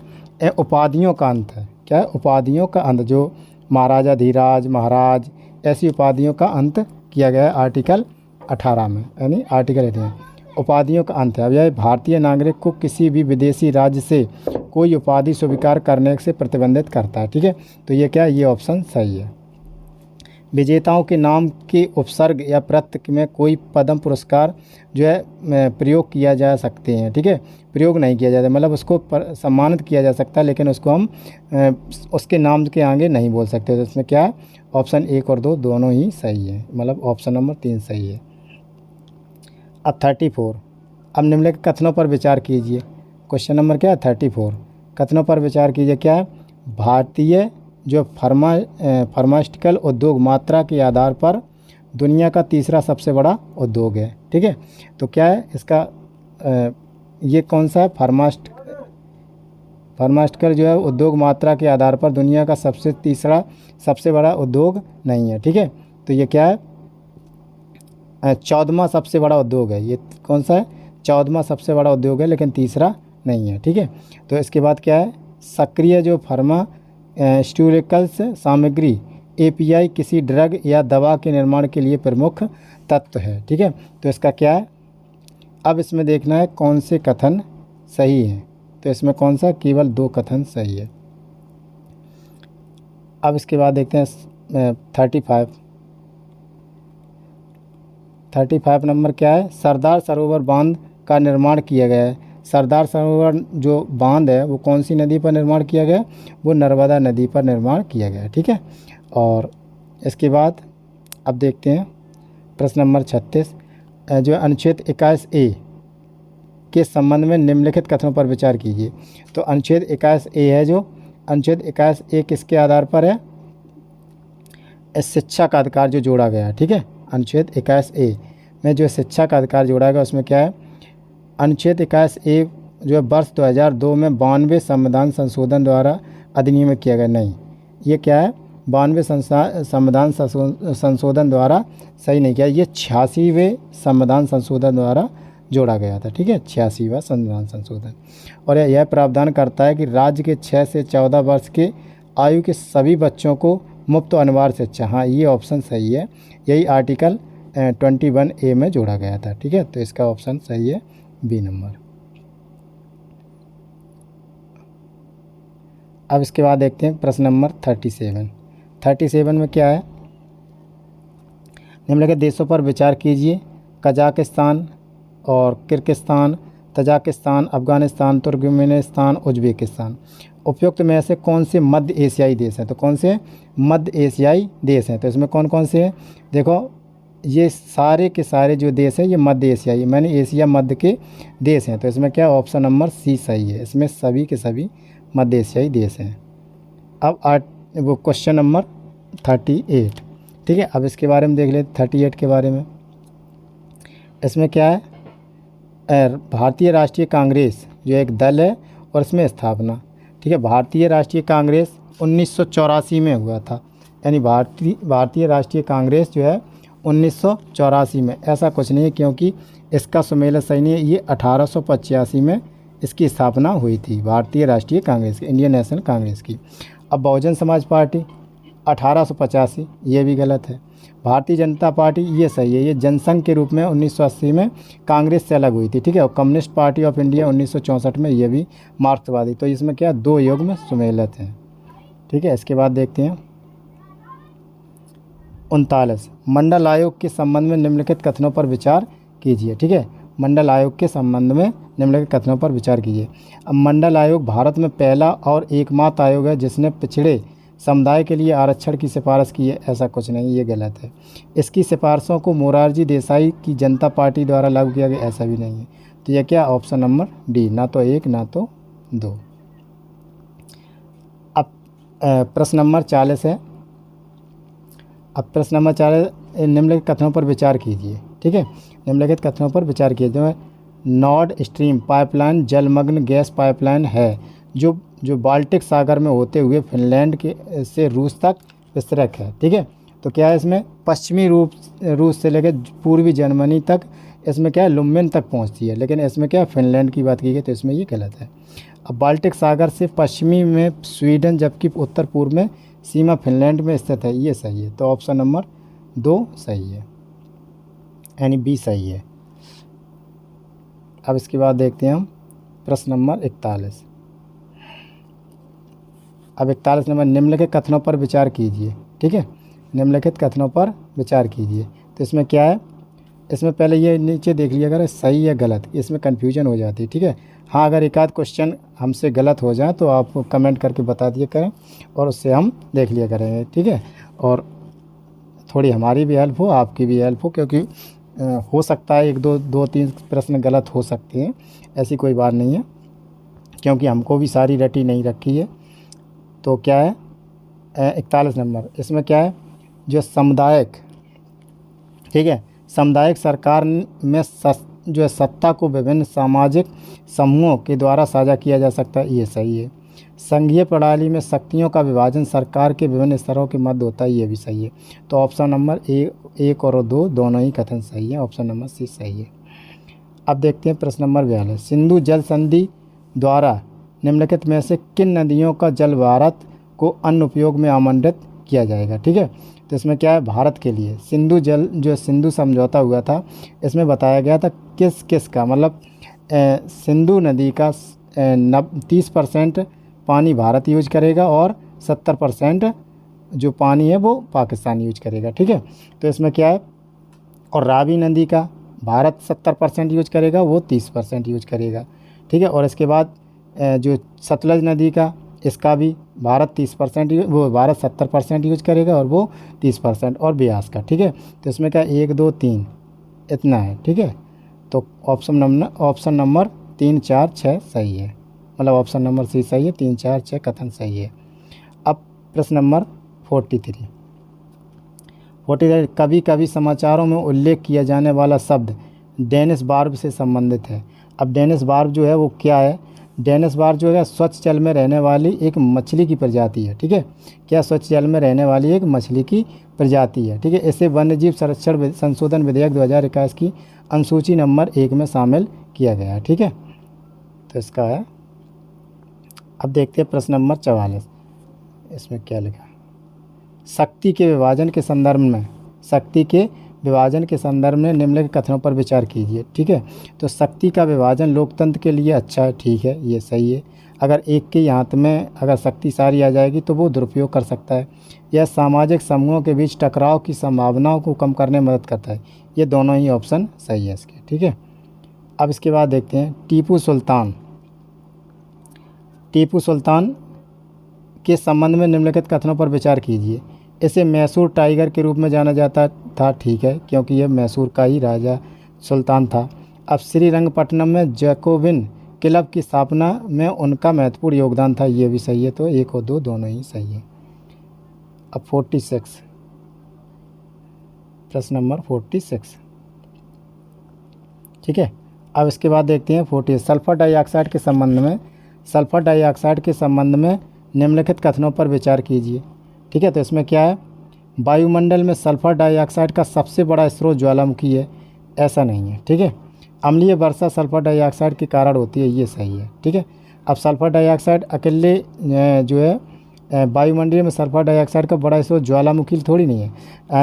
उपाधियों का अंत है। क्या है, उपाधियों का अंत, जो महाराजा धीराज, महाराज, ऐसी उपाधियों का अंत किया गया है आर्टिकल 18 में, यानी आर्टिकल 18 उपाधियों का अंत है। अब यह भारतीय नागरिक को किसी भी विदेशी राज्य से कोई उपाधि स्वीकार करने से प्रतिबंधित करता है। ठीक है, तो ये क्या है, ये ऑप्शन सही है। विजेताओं के नाम के उपसर्ग या प्रत्यय में कोई पद्म पुरस्कार जो है प्रयोग किया जा सकते हैं। ठीक है, प्रयोग नहीं किया जाता, मतलब उसको सम्मानित किया जा सकता है, लेकिन उसको हम उसके नाम के आगे नहीं बोल सकते। तो इसमें क्या है, ऑप्शन 1 और 2 दोनों ही सही है, मतलब ऑप्शन नंबर 3 सही है। अब 34, अब निम्नलिखित कथनों पर विचार कीजिए। क्वेश्चन नंबर क्या है, 34 कथनों पर विचार कीजिए। क्या है, भारतीय जो फार्मास्यूटिकल उद्योग मात्रा के आधार पर दुनिया का तीसरा सबसे बड़ा उद्योग है। ठीक है, तो क्या है इसका ये कौन सा है, फार्मास्यूटिकल जो है उद्योग मात्रा के आधार पर दुनिया का तीसरा सबसे बड़ा उद्योग नहीं है। ठीक है, तो ये क्या है, 14वां सबसे बड़ा उद्योग है। ये कौन सा है, 14वां सबसे बड़ा उद्योग है, लेकिन तीसरा नहीं है। ठीक है, तो इसके बाद क्या है, सक्रिय जो फार्मास्यूटिकल्स सामग्री API किसी ड्रग या दवा के निर्माण के लिए प्रमुख तत्व है। ठीक है, तो इसका क्या है, अब इसमें देखना है कौन से कथन सही हैं। तो इसमें कौन सा, केवल 2 कथन सही है। अब इसके बाद देखते हैं 35 नंबर क्या है, सरदार सरोवर बांध का निर्माण किया गया है। सरदार सरोवर जो बांध है वो कौन सी नदी पर निर्माण किया गया, वो नर्मदा नदी पर निर्माण किया गया है। ठीक है, और इसके बाद अब देखते हैं प्रश्न नंबर 36, जो अनुच्छेद 21A के संबंध में निम्नलिखित कथनों पर विचार कीजिए। तो अनुच्छेद 21A है, जो अनुच्छेद 21A किसके आधार पर है, शिक्षा का अधिकार जो जोड़ा गया है। ठीक है, अनुच्छेद 21A में जो शिक्षा का अधिकार जोड़ा गया उसमें क्या है, अनुच्छेद 21A जो है वर्ष 2002 में 92 संविधान संशोधन द्वारा अधिनियमित किया गया। नहीं, ये क्या है, 92 संविधान संशोधन द्वारा सही नहीं किया, ये 86वें संविधान संशोधन द्वारा जोड़ा गया था। ठीक है, 86वां संविधान संशोधन, और यह प्रावधान करता है कि राज्य के 6 से 14 वर्ष के आयु के सभी बच्चों को मुफ्त अनिवार्य शिक्षा। हाँ, ये ऑप्शन सही है, यही आर्टिकल 21A में जोड़ा गया था। ठीक है, तो इसका ऑप्शन सही है, बी नंबर। अब इसके बाद देखते हैं प्रश्न नंबर 37 में क्या है, निम्नलिखित देशों पर विचार कीजिए। कजाकिस्तान और Kyrgyzstan, Tajikistan, Afghanistan, Turkmenistan, Uzbekistan. उपयुक्त में से कौन से मध्य एशियाई देश हैं, तो कौन से मध्य एशियाई देश हैं, तो इसमें कौन कौन से हैं, देखो ये सारे के सारे जो देश हैं ये मध्य एशियाई, मैंने एशिया मध्य के देश हैं। तो इसमें क्या, ऑप्शन नंबर सी सही है, इसमें सभी के सभी मध्य एशियाई देश हैं। अब वो क्वेश्चन नंबर 38। ठीक है, अब इसके बारे में देख लेते 38 के बारे में। इसमें क्या है, भारतीय राष्ट्रीय कांग्रेस जो एक दल है और इसमें स्थापना। ठीक है, भारतीय राष्ट्रीय कांग्रेस 1984 में हुआ था, यानी भारतीय राष्ट्रीय कांग्रेस जो है 1984 में, ऐसा कुछ नहीं है क्योंकि इसका सुमेल सही नहीं है, ये 1885 में इसकी स्थापना हुई थी, भारतीय राष्ट्रीय कांग्रेस की, इंडियन नेशनल कांग्रेस की। अब बहुजन समाज पार्टी 1885, ये भी गलत है। भारतीय जनता पार्टी ये सही है, ये जनसंघ के रूप में 1980 में कांग्रेस से अलग हुई थी। ठीक है, और कम्युनिस्ट पार्टी ऑफ इंडिया 1964 में, ये भी मार्क्सवादी। तो इसमें क्या 2 युग्म सुमेलित हैं। ठीक है, इसके बाद देखते हैं 39 मंडल आयोग के संबंध में निम्नलिखित कथनों पर विचार कीजिए। ठीक है, मंडल आयोग के संबंध में निम्नलिखित कथनों पर विचार कीजिए। अब मंडल आयोग भारत में पहला और एकमात्र आयोग है जिसने पिछड़े समुदाय के लिए आरक्षण की सिफारिश की है। ऐसा कुछ नहीं, ये गलत है। इसकी सिफारिशों को मोरारजी देसाई की जनता पार्टी द्वारा लागू किया गया, ऐसा भी नहीं है। तो यह क्या, ऑप्शन नंबर डी, ना तो 1 ना तो 2। अब प्रश्न नंबर 40 है। अब प्रश्न नंबर 40, निम्नलिखित कथनों पर विचार कीजिए। ठीक है, निम्नलिखित कथनों पर विचार कीजिए। नॉर्ड स्ट्रीम पाइपलाइन जलमग्न गैस पाइपलाइन है जो बाल्टिक सागर में होते हुए फिनलैंड के से रूस तक विस्तृत है। ठीक है, तो क्या है इसमें पश्चिमी रूस से लेकर पूर्वी जर्मनी तक इसमें क्या है लुम्बिन तक पहुंचती है, लेकिन इसमें क्या फिनलैंड की बात की गई तो इसमें ये गलत है। अब बाल्टिक सागर से पश्चिमी में स्वीडन जबकि उत्तर पूर्व में सीमा फिनलैंड में स्थित है, ये सही है। तो ऑप्शन नंबर 2 सही है, यानी बी सही है। अब इसके बाद देखते हैं हम प्रश्न नंबर 41। अब 41 नंबर, निम्नलिखित कथनों पर विचार कीजिए। ठीक है, निम्नलिखित कथनों पर विचार कीजिए। तो इसमें क्या है, इसमें पहले ये नीचे देख लिया अगर सही है गलत, इसमें कन्फ्यूजन हो जाती है। ठीक है, हाँ अगर एक आध क्वेश्चन हमसे गलत हो जाए तो आप कमेंट करके बता दिया करें और उससे हम देख लिया करेंगे। ठीक है, और थोड़ी हमारी भी हेल्प हो, आपकी भी हेल्प हो, क्योंकि हो सकता है 1-2-3 प्रश्न गलत हो सकते हैं, ऐसी कोई बात नहीं है, क्योंकि हमको भी सारी रटी नहीं रखी है। तो क्या है 41 नंबर, इसमें क्या है जो सामुदायिक, ठीक है, सामुदायिक सरकार में जो है सत्ता को विभिन्न सामाजिक समूहों के द्वारा साझा किया जा सकता है, ये सही है। संघीय प्रणाली में शक्तियों का विभाजन सरकार के विभिन्न स्तरों के मध्य होता है, ये भी सही है। तो ऑप्शन नंबर 1 और 2 दोनों ही कथन सही है, ऑप्शन नंबर सी सही है। अब देखते हैं प्रश्न नंबर 42, सिंधु जल संधि द्वारा निम्नलिखित में से किन नदियों का जल भारत को अन्न उपयोग में आमंत्रित किया जाएगा। ठीक है, तो इसमें क्या है भारत के लिए सिंधु जल जो सिंधु समझौता हुआ था, इसमें बताया गया था किस किस का, मतलब सिंधु नदी का 30% पानी भारत यूज करेगा और 70% जो पानी है वो पाकिस्तान यूज करेगा। ठीक है, तो इसमें क्या है, और रावी नदी का भारत 70% यूज करेगा, वो 30% यूज करेगा। ठीक है, और इसके बाद जो सतलज नदी का, इसका भी भारत 30% वो भारत 70% यूज करेगा और वो 30%, और ब्यास का। ठीक है, तो इसमें क्या 1 2 3 इतना है। ठीक है, तो ऑप्शन नंबर 3 4 6 सही है, मतलब ऑप्शन नंबर सी सही है, 3 4 6 कथन सही है। अब प्रश्न नंबर 43, कभी कभी समाचारों में उल्लेख किया जाने वाला शब्द डेनिस बार्ब से संबंधित है। अब डेनिस बार्ब जो है वो क्या है, डेनिस बार्ब जो है स्वच्छ जल में रहने वाली एक मछली की प्रजाति है। ठीक है, क्या स्वच्छ जल में रहने वाली एक मछली की प्रजाति है। ठीक है, इसे वन्यजीव संरक्षण संशोधन विधेयक 2021 की अनुसूची नंबर 1 में शामिल किया गया है। ठीक है, तो इसका है। अब देखते हैं प्रश्न नंबर 44, इसमें क्या लिखा, शक्ति के विभाजन के संदर्भ में निम्नलिखित कथनों पर विचार कीजिए। ठीक है, तो शक्ति का विभाजन लोकतंत्र के लिए अच्छा है, ठीक है, ये सही है। अगर एक के हाथ में अगर शक्ति सारी आ जाएगी तो वो दुरुपयोग कर सकता है। यह सामाजिक समूहों के बीच टकराव की संभावनाओं को कम करने में मदद करता है, ये दोनों ही ऑप्शन सही है इसके। ठीक है, अब इसके बाद देखते हैं टीपू सुल्तान के संबंध में निम्नलिखित कथनों पर विचार कीजिए। इसे मैसूर टाइगर के रूप में जाना जाता था, ठीक है, क्योंकि यह मैसूर का ही राजा सुल्तान था। अब श्रीरंगपट्टनम में जैकोबिन क्लब की स्थापना में उनका महत्वपूर्ण योगदान था, ये भी सही है। तो 1 और 2 दोनों ही सही है। अब 46, प्रश्न नंबर 46, ठीक है। अब इसके बाद देखते हैं 40, सल्फर डाइऑक्साइड के संबंध में निम्नलिखित कथनों पर विचार कीजिए। ठीक है, तो इसमें क्या है, वायुमंडल में सल्फर डाइऑक्साइड का सबसे बड़ा स्रोत ज्वालामुखी है, ऐसा नहीं है। ठीक है, अम्लीय वर्षा सल्फर डाइऑक्साइड के कारण होती है, ये सही है। ठीक है, अब सल्फर डाइऑक्साइड अकेले जो है वायुमंडल में सल्फर डाइऑक्साइड का बड़ा स्रोत ज्वालामुखी थोड़ी नहीं है।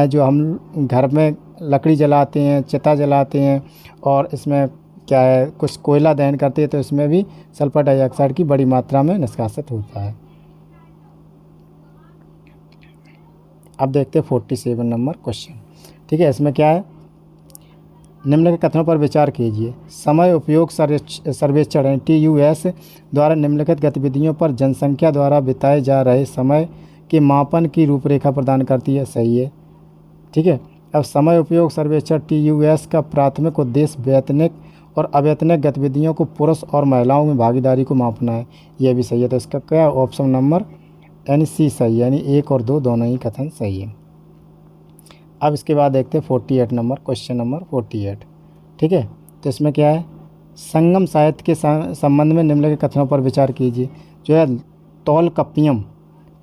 जो हम घर में लकड़ी जलाते हैं, चिता जलाते हैं, और इसमें क्या है कुछ कोयला दहन करते हैं, तो इसमें भी सल्फर डाइऑक्साइड की बड़ी मात्रा में निष्कासित होता है। अब देखते हैं 47 नंबर क्वेश्चन। ठीक है, इसमें क्या है, निम्नलिखित कथनों पर विचार कीजिए। समय उपयोग सर्वेक्षण यानी TUS द्वारा निम्नलिखित गतिविधियों पर जनसंख्या द्वारा बिताए जा रहे समय के मापन की रूपरेखा प्रदान करती है। सही है। ठीक है, अब समय उपयोग सर्वेक्षण TUS का प्राथमिक उद्देश्य वैतनिक और अवैतनिक गतिविधियों को पुरुष और महिलाओं में भागीदारी को मापना है। यह भी सही है। तो इसका क्या ऑप्शन नंबर यानी सी सही है, यानी 1 और 2 दोनों ही कथन सही है। अब इसके बाद देखते हैं 48 नंबर क्वेश्चन नंबर 48। ठीक है, तो इसमें क्या है, संगम साहित्य के संबंध में निम्नलिखित कथनों पर विचार कीजिए। जो है तौलकप्पियम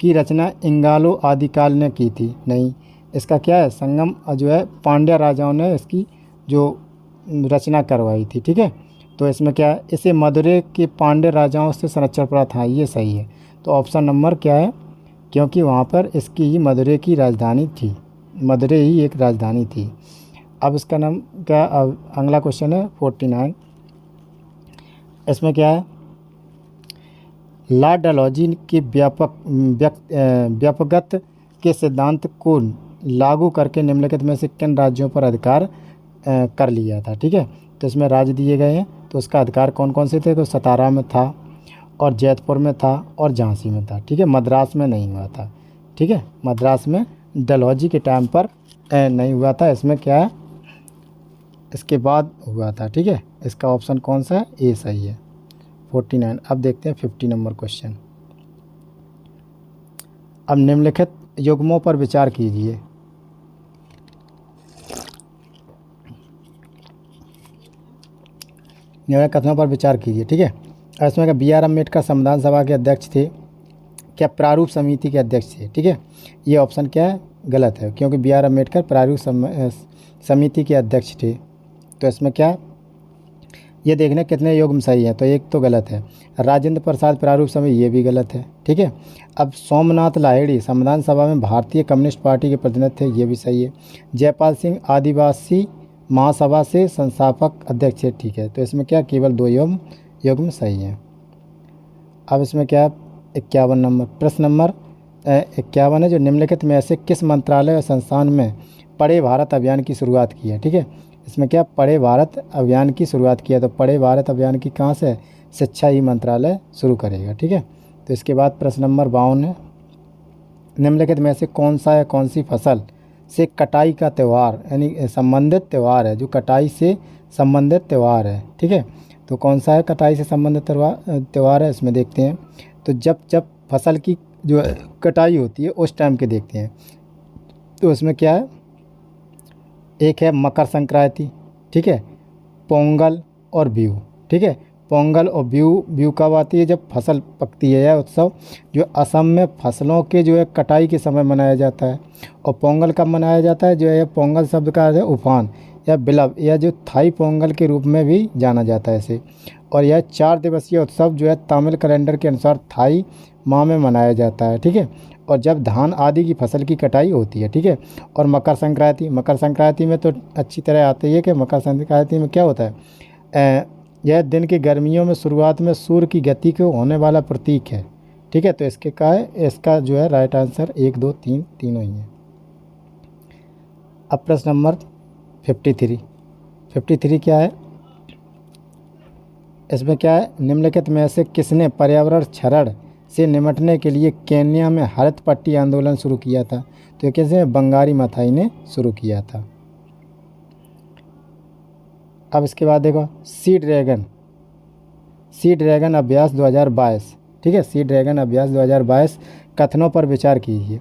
की रचना इंगालो आदिकाल ने की थी। नहीं, इसका क्या है, संगम जो है पांड्या राजाओं ने इसकी जो रचना करवाई थी। ठीक है, तो इसमें क्या है, इसे मदुरै के पांड्य राजाओं से संरक्षण प्राप्त। हाँ, ये सही है। तो ऑप्शन नंबर क्या है, क्योंकि वहाँ पर इसकी ही मदुरै की राजधानी थी, मदुरै ही एक राजधानी थी। अब इसका नाम क्या, अगला क्वेश्चन है 49। इसमें क्या है, लॉर्ड डलहौजी के व्यापकत्व के सिद्धांत को लागू करके निम्नलिखित में से किन राज्यों पर अधिकार कर लिया था। ठीक है, तो इसमें राज्य दिए गए हैं, तो उसका अधिकार कौन कौन से थे, तो सतारा में था और जयपुर में था और झांसी में था। ठीक है, मद्रास में नहीं हुआ था। ठीक है, मद्रास में डलहौजी के टाइम पर नहीं हुआ था। इसमें क्या है, इसके बाद हुआ था। ठीक है, इसका ऑप्शन कौन सा है, ए सही है 49। अब देखते हैं 50 नंबर क्वेश्चन। अब निम्नलिखित युग्मों पर विचार कीजिए। निम्नलिखित कथनों पर विचार कीजिए। ठीक है, इसमें क्या, BR अम्बेडकर संविधान सभा के अध्यक्ष थे, क्या प्रारूप समिति के अध्यक्ष थे। ठीक है, ये ऑप्शन क्या है, गलत है, क्योंकि BR अम्बेडकर प्रारूप समिति के अध्यक्ष थे। तो इसमें क्या, ये देखने कितने युग्म सही है, तो एक तो गलत है। राजेंद्र प्रसाद प्रारूप समिति, ये भी गलत है। ठीक है, अब सोमनाथ लाहिड़ी संविधान सभा में भारतीय कम्युनिस्ट पार्टी के प्रतिनिधि थे, ये भी सही है। जयपाल सिंह आदिवासी महासभा से संस्थापक अध्यक्ष है। ठीक है, तो इसमें क्या, केवल 2 युग्म सही है। अब इसमें क्या, 51 नंबर प्रश्न नंबर 51 है, जो निम्नलिखित में से किस मंत्रालय और संस्थान में पढ़े भारत अभियान की शुरुआत की है। ठीक है, इसमें क्या, पढ़े भारत अभियान की शुरुआत किया, तो पढ़े भारत अभियान की कहाँ से, शिक्षा ही मंत्रालय शुरू करेगा। ठीक है, तो इसके बाद प्रश्न नंबर 52 है, निम्नलिखित में से कौन सा या कौन सी फसल से कटाई का त्यौहार यानी संबंधित त्यौहार है, जो कटाई से संबंधित त्यौहार है। ठीक है, तो कौन सा है कटाई से संबंधित त्यौहार है, इसमें देखते हैं। तो जब फसल की जो कटाई होती है उस टाइम के देखते हैं, तो इसमें क्या है, एक है मकर संक्रांति। ठीक है, पोंगल और बिहू। ठीक है, पोंगल और बिहू कब आती है, जब फसल पकती है। यह उत्सव जो असम में फसलों के जो है कटाई के समय मनाया जाता है। और पोंगल कब मनाया जाता है, जो है पोंगल शब्द का है उफान या बिलव, या जो थाई पोंगल के रूप में भी जाना जाता है इसे। और यह 4 दिवसीय उत्सव जो है तमिल कैलेंडर के अनुसार थाई माह में मनाया जाता है। ठीक है, और जब धान आदि की फसल की कटाई होती है। ठीक है, और मकर संक्रांति में तो अच्छी तरह आती है कि मकर संक्रांति में क्या होता है, यह दिन की गर्मियों में शुरुआत में सूर्य की गति को होने वाला प्रतीक है। ठीक है, तो इसके का है, इसका जो है राइट आंसर 1 2 3 तीनों ही है। अब प्रश्न नंबर 53 क्या है, इसमें क्या है, निम्नलिखित में से किसने पर्यावरण क्षरण से निपटने के लिए केन्या में हरित पट्टी आंदोलन शुरू किया था। तो ये कैसे, बंगारी माथाई ने शुरू किया था। अब इसके बाद देखो सी ड्रैगन अभ्यास 2022। ठीक है, सी ड्रैगन अभ्यास 2022 कथनों पर विचार कीजिए।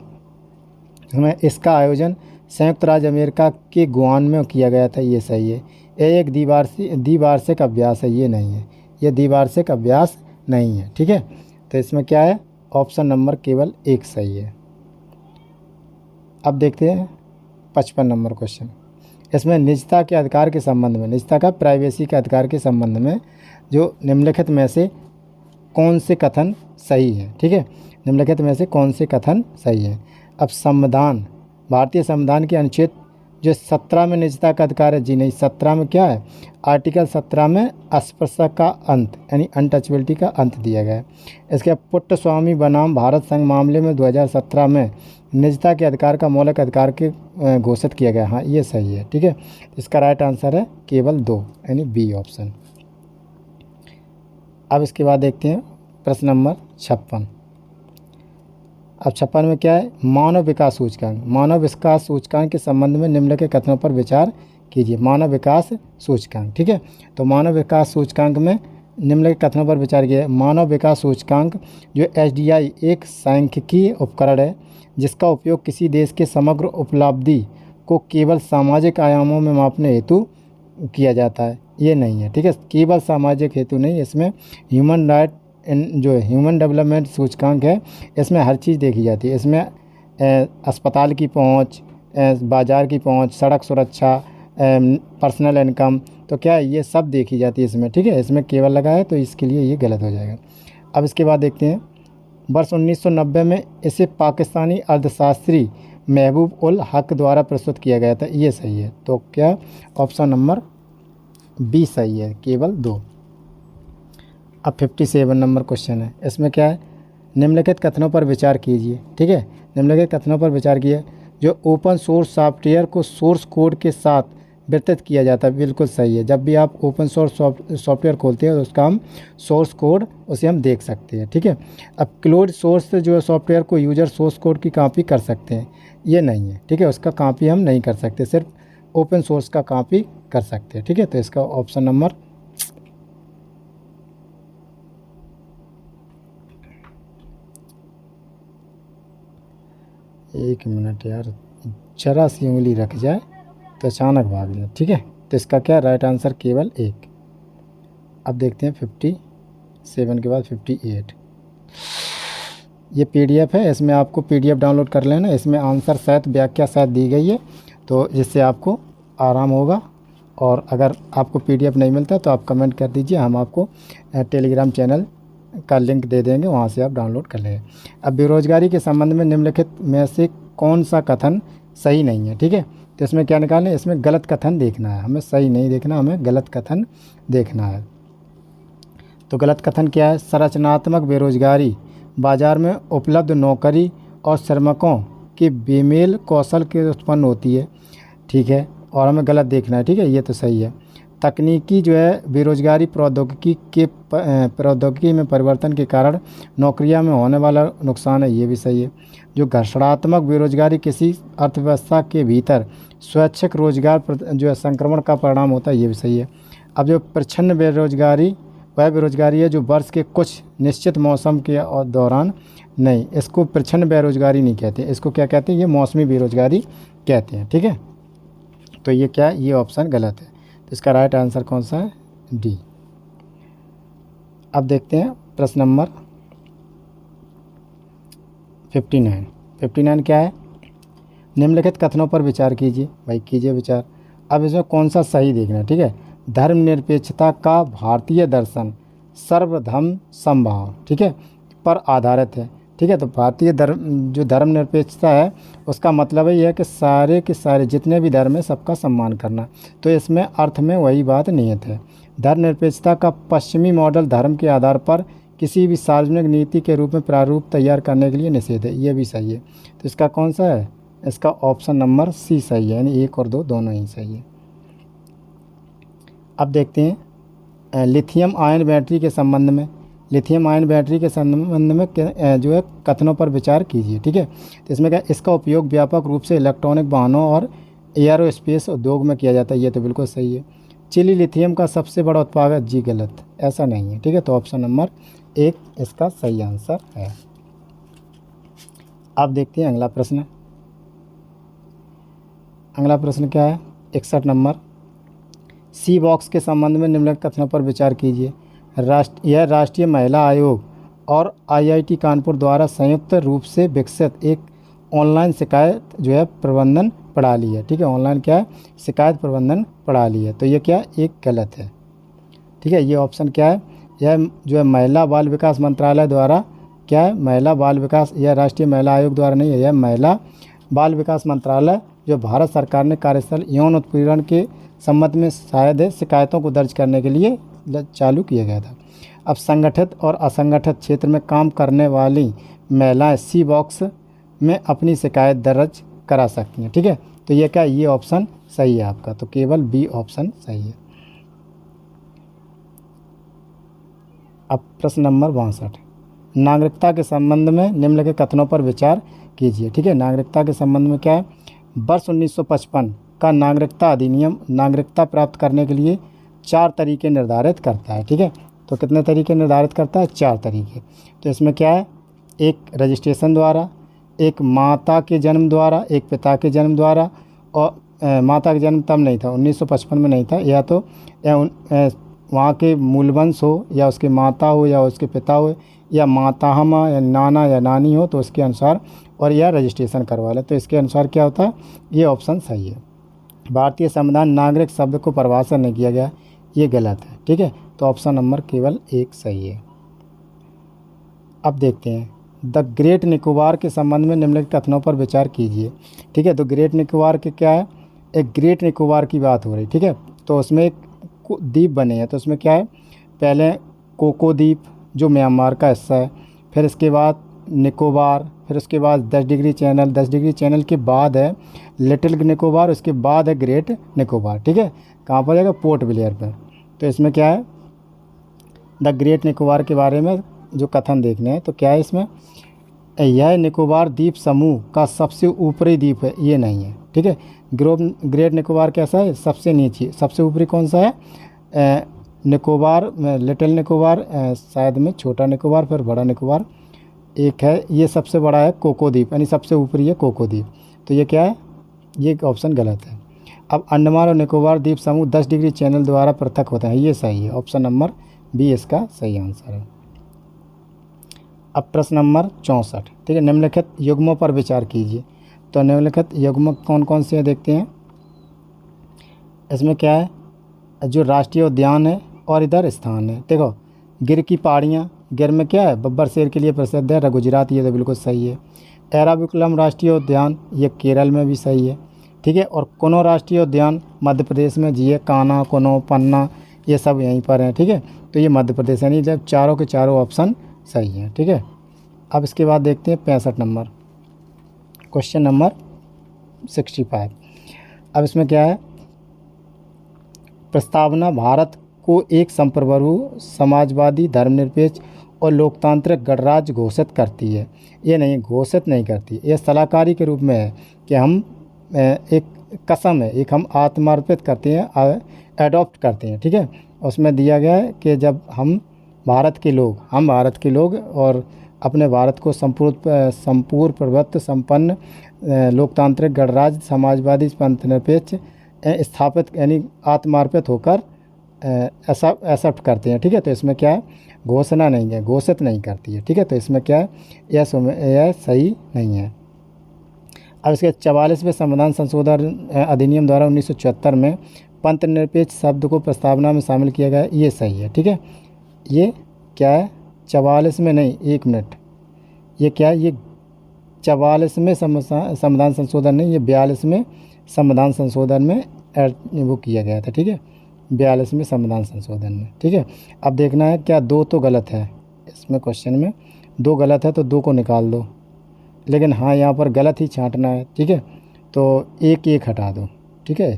इसमें इसका आयोजन संयुक्त राज्य अमेरिका के गुआन में किया गया था, ये सही है। यह एक द्विवार्षिक अभ्यास है, ये नहीं है, यह द्विवार्षिक अभ्यास नहीं है। ठीक है, तो इसमें क्या है, ऑप्शन नंबर केवल 1 सही है। अब देखते हैं 55 नंबर क्वेश्चन। इसमें निजता के अधिकार के संबंध में, निजता का प्राइवेसी के अधिकार के संबंध में जो निम्नलिखित में से कौन से कथन सही है। ठीक है, निम्नलिखित में से कौन से कथन सही है। अब संविधान, भारतीय संविधान के अनुच्छेद जो 17 में निजता का अधिकार है, जी नहीं, 17 में क्या है, आर्टिकल 17 में अस्पृश्यता का अंत यानी अनटचबिलिटी का अंत दिया गया है। इसके पुट्ट स्वामी बनाम भारत संघ मामले में 2017 में निजता के अधिकार का मौलिक अधिकार के घोषित किया गया। हाँ, ये सही है। ठीक है, इसका राइट आंसर है केवल 2 यानी बी ऑप्शन। अब इसके बाद देखते हैं प्रश्न नंबर 56। अब 56 में क्या है, मानव विकास सूचकांक। मानव विकास सूचकांक के संबंध में निम्नलिखित कथनों पर विचार कीजिए। मानव विकास सूचकांक, ठीक है, तो मानव विकास सूचकांक में निम्नलिखित कथनों पर विचार किया। मानव विकास सूचकांक जो SDI एक सांख्यिकीय उपकरण है जिसका उपयोग किसी देश के समग्र उपलब्धि को केवल सामाजिक आयामों में मापने हेतु किया जाता है। ये नहीं है, ठीक है, केवल सामाजिक हेतु नहीं, इसमें ह्यूमन राइट जो ह्यूमन डेवलपमेंट सूचकांक है इसमें हर चीज़ देखी जाती है। इसमें अस्पताल की पहुंच, बाज़ार की पहुंच, सड़क सुरक्षा, पर्सनल इनकम, तो क्या ये सब देखी जाती है इसमें। ठीक है, इसमें केवल लगा है तो इसके लिए ये गलत हो जाएगा। अब इसके बाद देखते हैं, वर्ष 1990 में इसे पाकिस्तानी अर्थशास्त्री महबूब उल हक द्वारा प्रस्तुत किया गया था। ये सही है, तो क्या ऑप्शन नंबर बी सही है, केवल 2। अब 57 नंबर क्वेश्चन है, इसमें क्या है, निम्नलिखित कथनों पर विचार कीजिए। ठीक है, निम्नलिखित कथनों पर विचार किए। जो ओपन सोर्स सॉफ्टवेयर को सोर्स कोड के साथ वितरित किया जाता है, बिल्कुल सही है। जब भी आप ओपन सोर्स सॉफ्टवेयर खोलते हैं तो उसका हम सोर्स कोड उसे हम देख सकते हैं। ठीक है, अब क्लोज सोर्स जो है सॉफ्टवेयर को यूजर सोर्स कोड की कॉपी कर सकते हैं, ये नहीं है। ठीक है, उसका कॉपी हम नहीं कर सकते, सिर्फ ओपन सोर्स का कॉपी कर सकते हैं। ठीक है, तो इसका ऑप्शन नंबर एक मिनट यार, जरा सी उंगली रख जाए तो अचानक भाग जाए। ठीक है, तो इसका क्या राइट आंसर केवल 1। अब देखते हैं 57 के बाद 58। ये PDF है, इसमें आपको PDF डाउनलोड कर लेना। इसमें आंसर सहित व्याख्या सहित दी गई है, तो जिससे आपको आराम होगा। और अगर आपको PDF नहीं मिलता तो आप कमेंट कर दीजिए, हम आपको टेलीग्राम चैनल का लिंक दे देंगे, वहाँ से आप डाउनलोड कर लेंगे। अब बेरोजगारी के संबंध में निम्नलिखित में से कौन सा कथन सही नहीं है। ठीक है, तो इसमें क्या निकालना है, इसमें गलत कथन देखना है, हमें सही नहीं देखना, हमें गलत कथन देखना है। तो गलत कथन क्या है, संरचनात्मक बेरोजगारी बाजार में उपलब्ध नौकरी और श्रमिकों के बेमेल कौशल के उत्पन्न होती है। ठीक है, और हमें गलत देखना है। ठीक है, ये तो सही है। तकनीकी जो है बेरोजगारी प्रौद्योगिकी में परिवर्तन के कारण नौकरियों में होने वाला नुकसान है, ये भी सही है। जो घर्षणात्मक बेरोजगारी किसी अर्थव्यवस्था के भीतर स्वैच्छिक रोजगार जो है संक्रमण का परिणाम होता है, ये भी सही है। अब जो प्रच्छन्न बेरोजगारी वह बेरोजगारी है जो वर्ष के कुछ निश्चित मौसम के दौरान, नहीं, इसको प्रच्छन्न बेरोजगारी नहीं कहते, इसको क्या कहते हैं, ये मौसमी बेरोजगारी कहते हैं। ठीक है, तो ये क्या है, ये ऑप्शन गलत है। तो इसका राइट आंसर कौन सा है, डी। अब देखते हैं प्रश्न नंबर 59। 59 क्या है, निम्नलिखित कथनों पर विचार कीजिए। भाई कीजिए विचार। अब इसमें कौन सा सही देखना है। ठीक है, धर्मनिरपेक्षता का भारतीय दर्शन सर्वधर्म समभाव, ठीक है, पर आधारित है। ठीक है, तो भारतीय जो धर्मनिरपेक्षता है उसका मतलब ये है कि सारे के सारे जितने भी धर्म है सबका सम्मान करना, तो इसमें अर्थ में वही बात निहित है। धर्मनिरपेक्षता का पश्चिमी मॉडल धर्म के आधार पर किसी भी सार्वजनिक नीति के रूप में प्रारूप तैयार करने के लिए निषेध है, ये भी सही है। तो इसका कौन सा है, इसका ऑप्शन नंबर सी सही है, यानी 1 और 2 दोनों ही सही है। अब देखते हैं लिथियम आयन बैटरी के संबंध में। लिथियम आयन बैटरी के संबंध में जो है कथनों पर विचार कीजिए। ठीक है, तो इसमें क्या, इसका उपयोग व्यापक रूप से इलेक्ट्रॉनिक वाहनों और एयरोस्पेस उद्योग में किया जाता है, ये तो बिल्कुल सही है। चिली लिथियम का सबसे बड़ा उत्पादक, जी गलत, ऐसा नहीं है। ठीक है, तो ऑप्शन नंबर 1 इसका सही आंसर है। अब देखते हैं अगला प्रश्न। अगला प्रश्न क्या है, 61 नंबर, सी बॉक्स के संबंध में निम्नलिखित कथनों पर विचार कीजिए। यह राष्ट्रीय महिला आयोग और IIT कानपुर द्वारा संयुक्त रूप से विकसित एक ऑनलाइन शिकायत जो है प्रबंधन प्रणाली है। ठीक है, ऑनलाइन क्या है, शिकायत प्रबंधन प्रणाली है, तो ये क्या, एक गलत है। ठीक है, ये ऑप्शन क्या है, यह जो है महिला बाल विकास मंत्रालय द्वारा क्या है, महिला बाल विकास, यह राष्ट्रीय महिला आयोग द्वारा नहीं है, यह महिला बाल विकास मंत्रालय जो भारत सरकार ने कार्यस्थल यौन उत्पीड़न के संबंध में शायद शिकायतों को दर्ज करने के लिए चालू किया गया था। अब संगठित और असंगठित क्षेत्र में काम करने वाली महिलाएं सी बॉक्स में अपनी शिकायत दर्ज करा सकती हैं। ठीक है, तो ये क्या, ये ऑप्शन सही है आपका, तो केवल बी ऑप्शन सही है। अब प्रश्न नंबर 62, नागरिकता के संबंध में निम्नलिखित कथनों पर विचार कीजिए। ठीक है, नागरिकता के संबंध में क्या है, वर्ष 1955 का नागरिकता अधिनियम नागरिकता प्राप्त करने के लिए 4 तरीके निर्धारित करता है। ठीक है, तो कितने तरीके निर्धारित करता है, 4 तरीके। तो इसमें क्या है, एक रजिस्ट्रेशन द्वारा, एक माता के जन्म द्वारा, एक पिता के जन्म द्वारा, और माता का जन्म तब नहीं था, 1955 में नहीं था, या तो वहाँ के मूलवंश हो, या उसके माता हो, या उसके पिता हो, या माताहमा या नाना या नानी हो, तो उसके अनुसार, और या रजिस्ट्रेशन करवा ले, तो इसके अनुसार क्या होता है, ये ऑप्शन सही है। भारतीय संविधान नागरिक शब्द को परिभाषित नहीं किया गया, ये गलत है। ठीक है, तो ऑप्शन नंबर केवल 1 सही है। अब देखते हैं, द ग्रेट निकोबार के संबंध में निम्नलिखित कथनों पर विचार कीजिए। ठीक है, तो ग्रेट निकोबार के क्या है, एक ग्रेट निकोबार की बात हो रही। ठीक है, तो उसमें एक द्वीप बने हैं, तो उसमें क्या है, पहले कोको द्वीप जो म्यांमार का हिस्सा है, फिर इसके बाद निकोबार, फिर उसके बाद 10 डिग्री चैनल, 10 डिग्री चैनल के बाद है लिटिल निकोबार, उसके बाद है ग्रेट निकोबार। ठीक है, कहाँ पर जाएगा, पोर्ट ब्लेयर पर। तो इसमें क्या है, द ग्रेट निकोबार के बारे में जो कथन देखने हैं, तो क्या है इसमें, यह निकोबार द्वीप समूह का सबसे ऊपरी द्वीप है, ये नहीं है। ठीक है, ग्रेट निकोबार कैसा है, सबसे नीचे, सबसे ऊपरी कौन सा है, निकोबार, लिटिल निकोबार, शायद में छोटा निकोबार, फिर बड़ा निकोबार एक है, ये सबसे बड़ा है कोको द्वीप, यानी सबसे ऊपरी है कोको द्वीप। तो ये क्या है, ये ऑप्शन गलत है। अब अंडमान और निकोबार द्वीप समूह 10 डिग्री चैनल द्वारा पृथक होते हैं, ये सही है, ऑप्शन नंबर बी इसका सही आंसर है। अब प्रश्न नंबर 64, ठीक है, निम्नलिखित युग्मों पर विचार कीजिए। तो निम्नलिखित युग्म कौन कौन से हैं देखते हैं। इसमें क्या है, जो राष्ट्रीय उद्यान है और इधर स्थान है। देखो, गिर की पहाड़ियाँ, गिर में क्या है, बब्बर शेर के लिए प्रसिद्ध है, गुजरात, ये तो बिल्कुल सही है। एराविकुलम राष्ट्रीय उद्यान, ये केरल में भी सही है। ठीक है, और कुनो राष्ट्रीय उद्यान मध्य प्रदेश में, जी है, कान्हा, कुनो, पन्ना, ये सब यहीं पर हैं। ठीक है, तो ये मध्य प्रदेश है, नहीं, जब चारों के चारों ऑप्शन सही हैं। ठीक है, अब इसके बाद देखते हैं 65 नंबर, क्वेश्चन नंबर 65। अब इसमें क्या है, प्रस्तावना भारत को एक संप्रभु समाजवादी धर्मनिरपेक्ष और लोकतांत्रिक गणराज्य घोषित करती है। ये नहीं, घोषित नहीं करती, ये सलाहकारी के रूप में है कि हम एक कसम है, एक हम आत्मार्पित करते हैं, एडॉप्ट करते हैं। ठीक है, उसमें दिया गया है कि जब हम भारत के लोग और अपने भारत को संपूर्ण प्रभुत्व संपन्न लोकतांत्रिक गणराज्य समाजवादी पंथनिरपेक्ष स्थापित, यानी आत्मार्पित होकर एक्सेप्ट करते हैं। ठीक है, तो इसमें क्या है, घोषणा नहीं है, घोषित नहीं करती है। ठीक है, तो इसमें क्या है, यह सही नहीं है। अब इसके 44वें संविधान संशोधन अधिनियम द्वारा 1974 में पंथ निरपेक्ष शब्द को प्रस्तावना में शामिल किया गया, ये सही है। ठीक है, ये क्या है, 44 में नहीं, 1 मिनट, ये क्या है, ये 44वें संविधान संशोधन नहीं, ये 42वें संविधान संशोधन में वो किया गया था। ठीक है, 42वें संविधान संशोधन में। ठीक है, अब देखना है क्या 2 तो गलत है, इसमें क्वेश्चन में 2 गलत है, तो 2 को निकाल दो, लेकिन हाँ यहाँ पर गलत ही छांटना है। ठीक है, तो 1 हटा दो। ठीक है,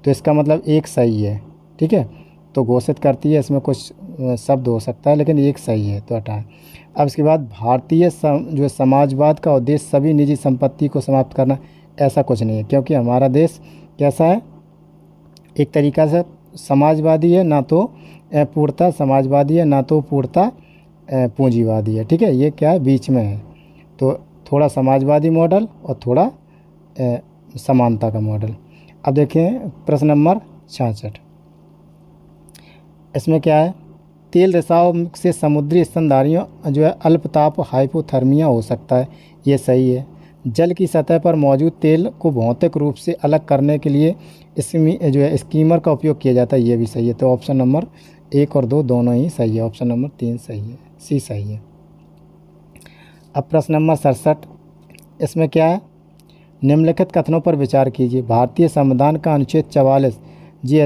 तो इसका मतलब 1 सही है। ठीक है, तो घोषित करती है, इसमें कुछ शब्द हो सकता है, लेकिन 1 सही है, तो हटाएं। अब इसके बाद भारतीय जो समाजवाद का उद्देश्य सभी निजी संपत्ति को समाप्त करना, ऐसा कुछ नहीं है, क्योंकि हमारा देश कैसा है, एक तरीक़ा से समाजवादी है, ना तो पूर्णतः समाजवादी है, ना तो पूर्णतः पूंजीवादी है। ठीक है, ये क्या है, बीच में है, तो थोड़ा समाजवादी मॉडल और थोड़ा समानता का मॉडल। अब देखें प्रश्न नंबर 66, इसमें क्या है, तेल रिसाव से समुद्री स्तनधारियों जो है अल्पताप हाइपोथर्मिया हो सकता है, ये सही है। जल की सतह पर मौजूद तेल को भौतिक रूप से अलग करने के लिए इसमें जो है स्कीमर का उपयोग किया जाता है, ये भी सही है। तो ऑप्शन नंबर 1 और 2 दोनों ही सही है, ऑप्शन नंबर 3 सही है, सी सही है। अब प्रश्न नंबर 67, इसमें क्या है, निम्नलिखित कथनों पर विचार कीजिए। भारतीय संविधान का अनुच्छेद 44 जी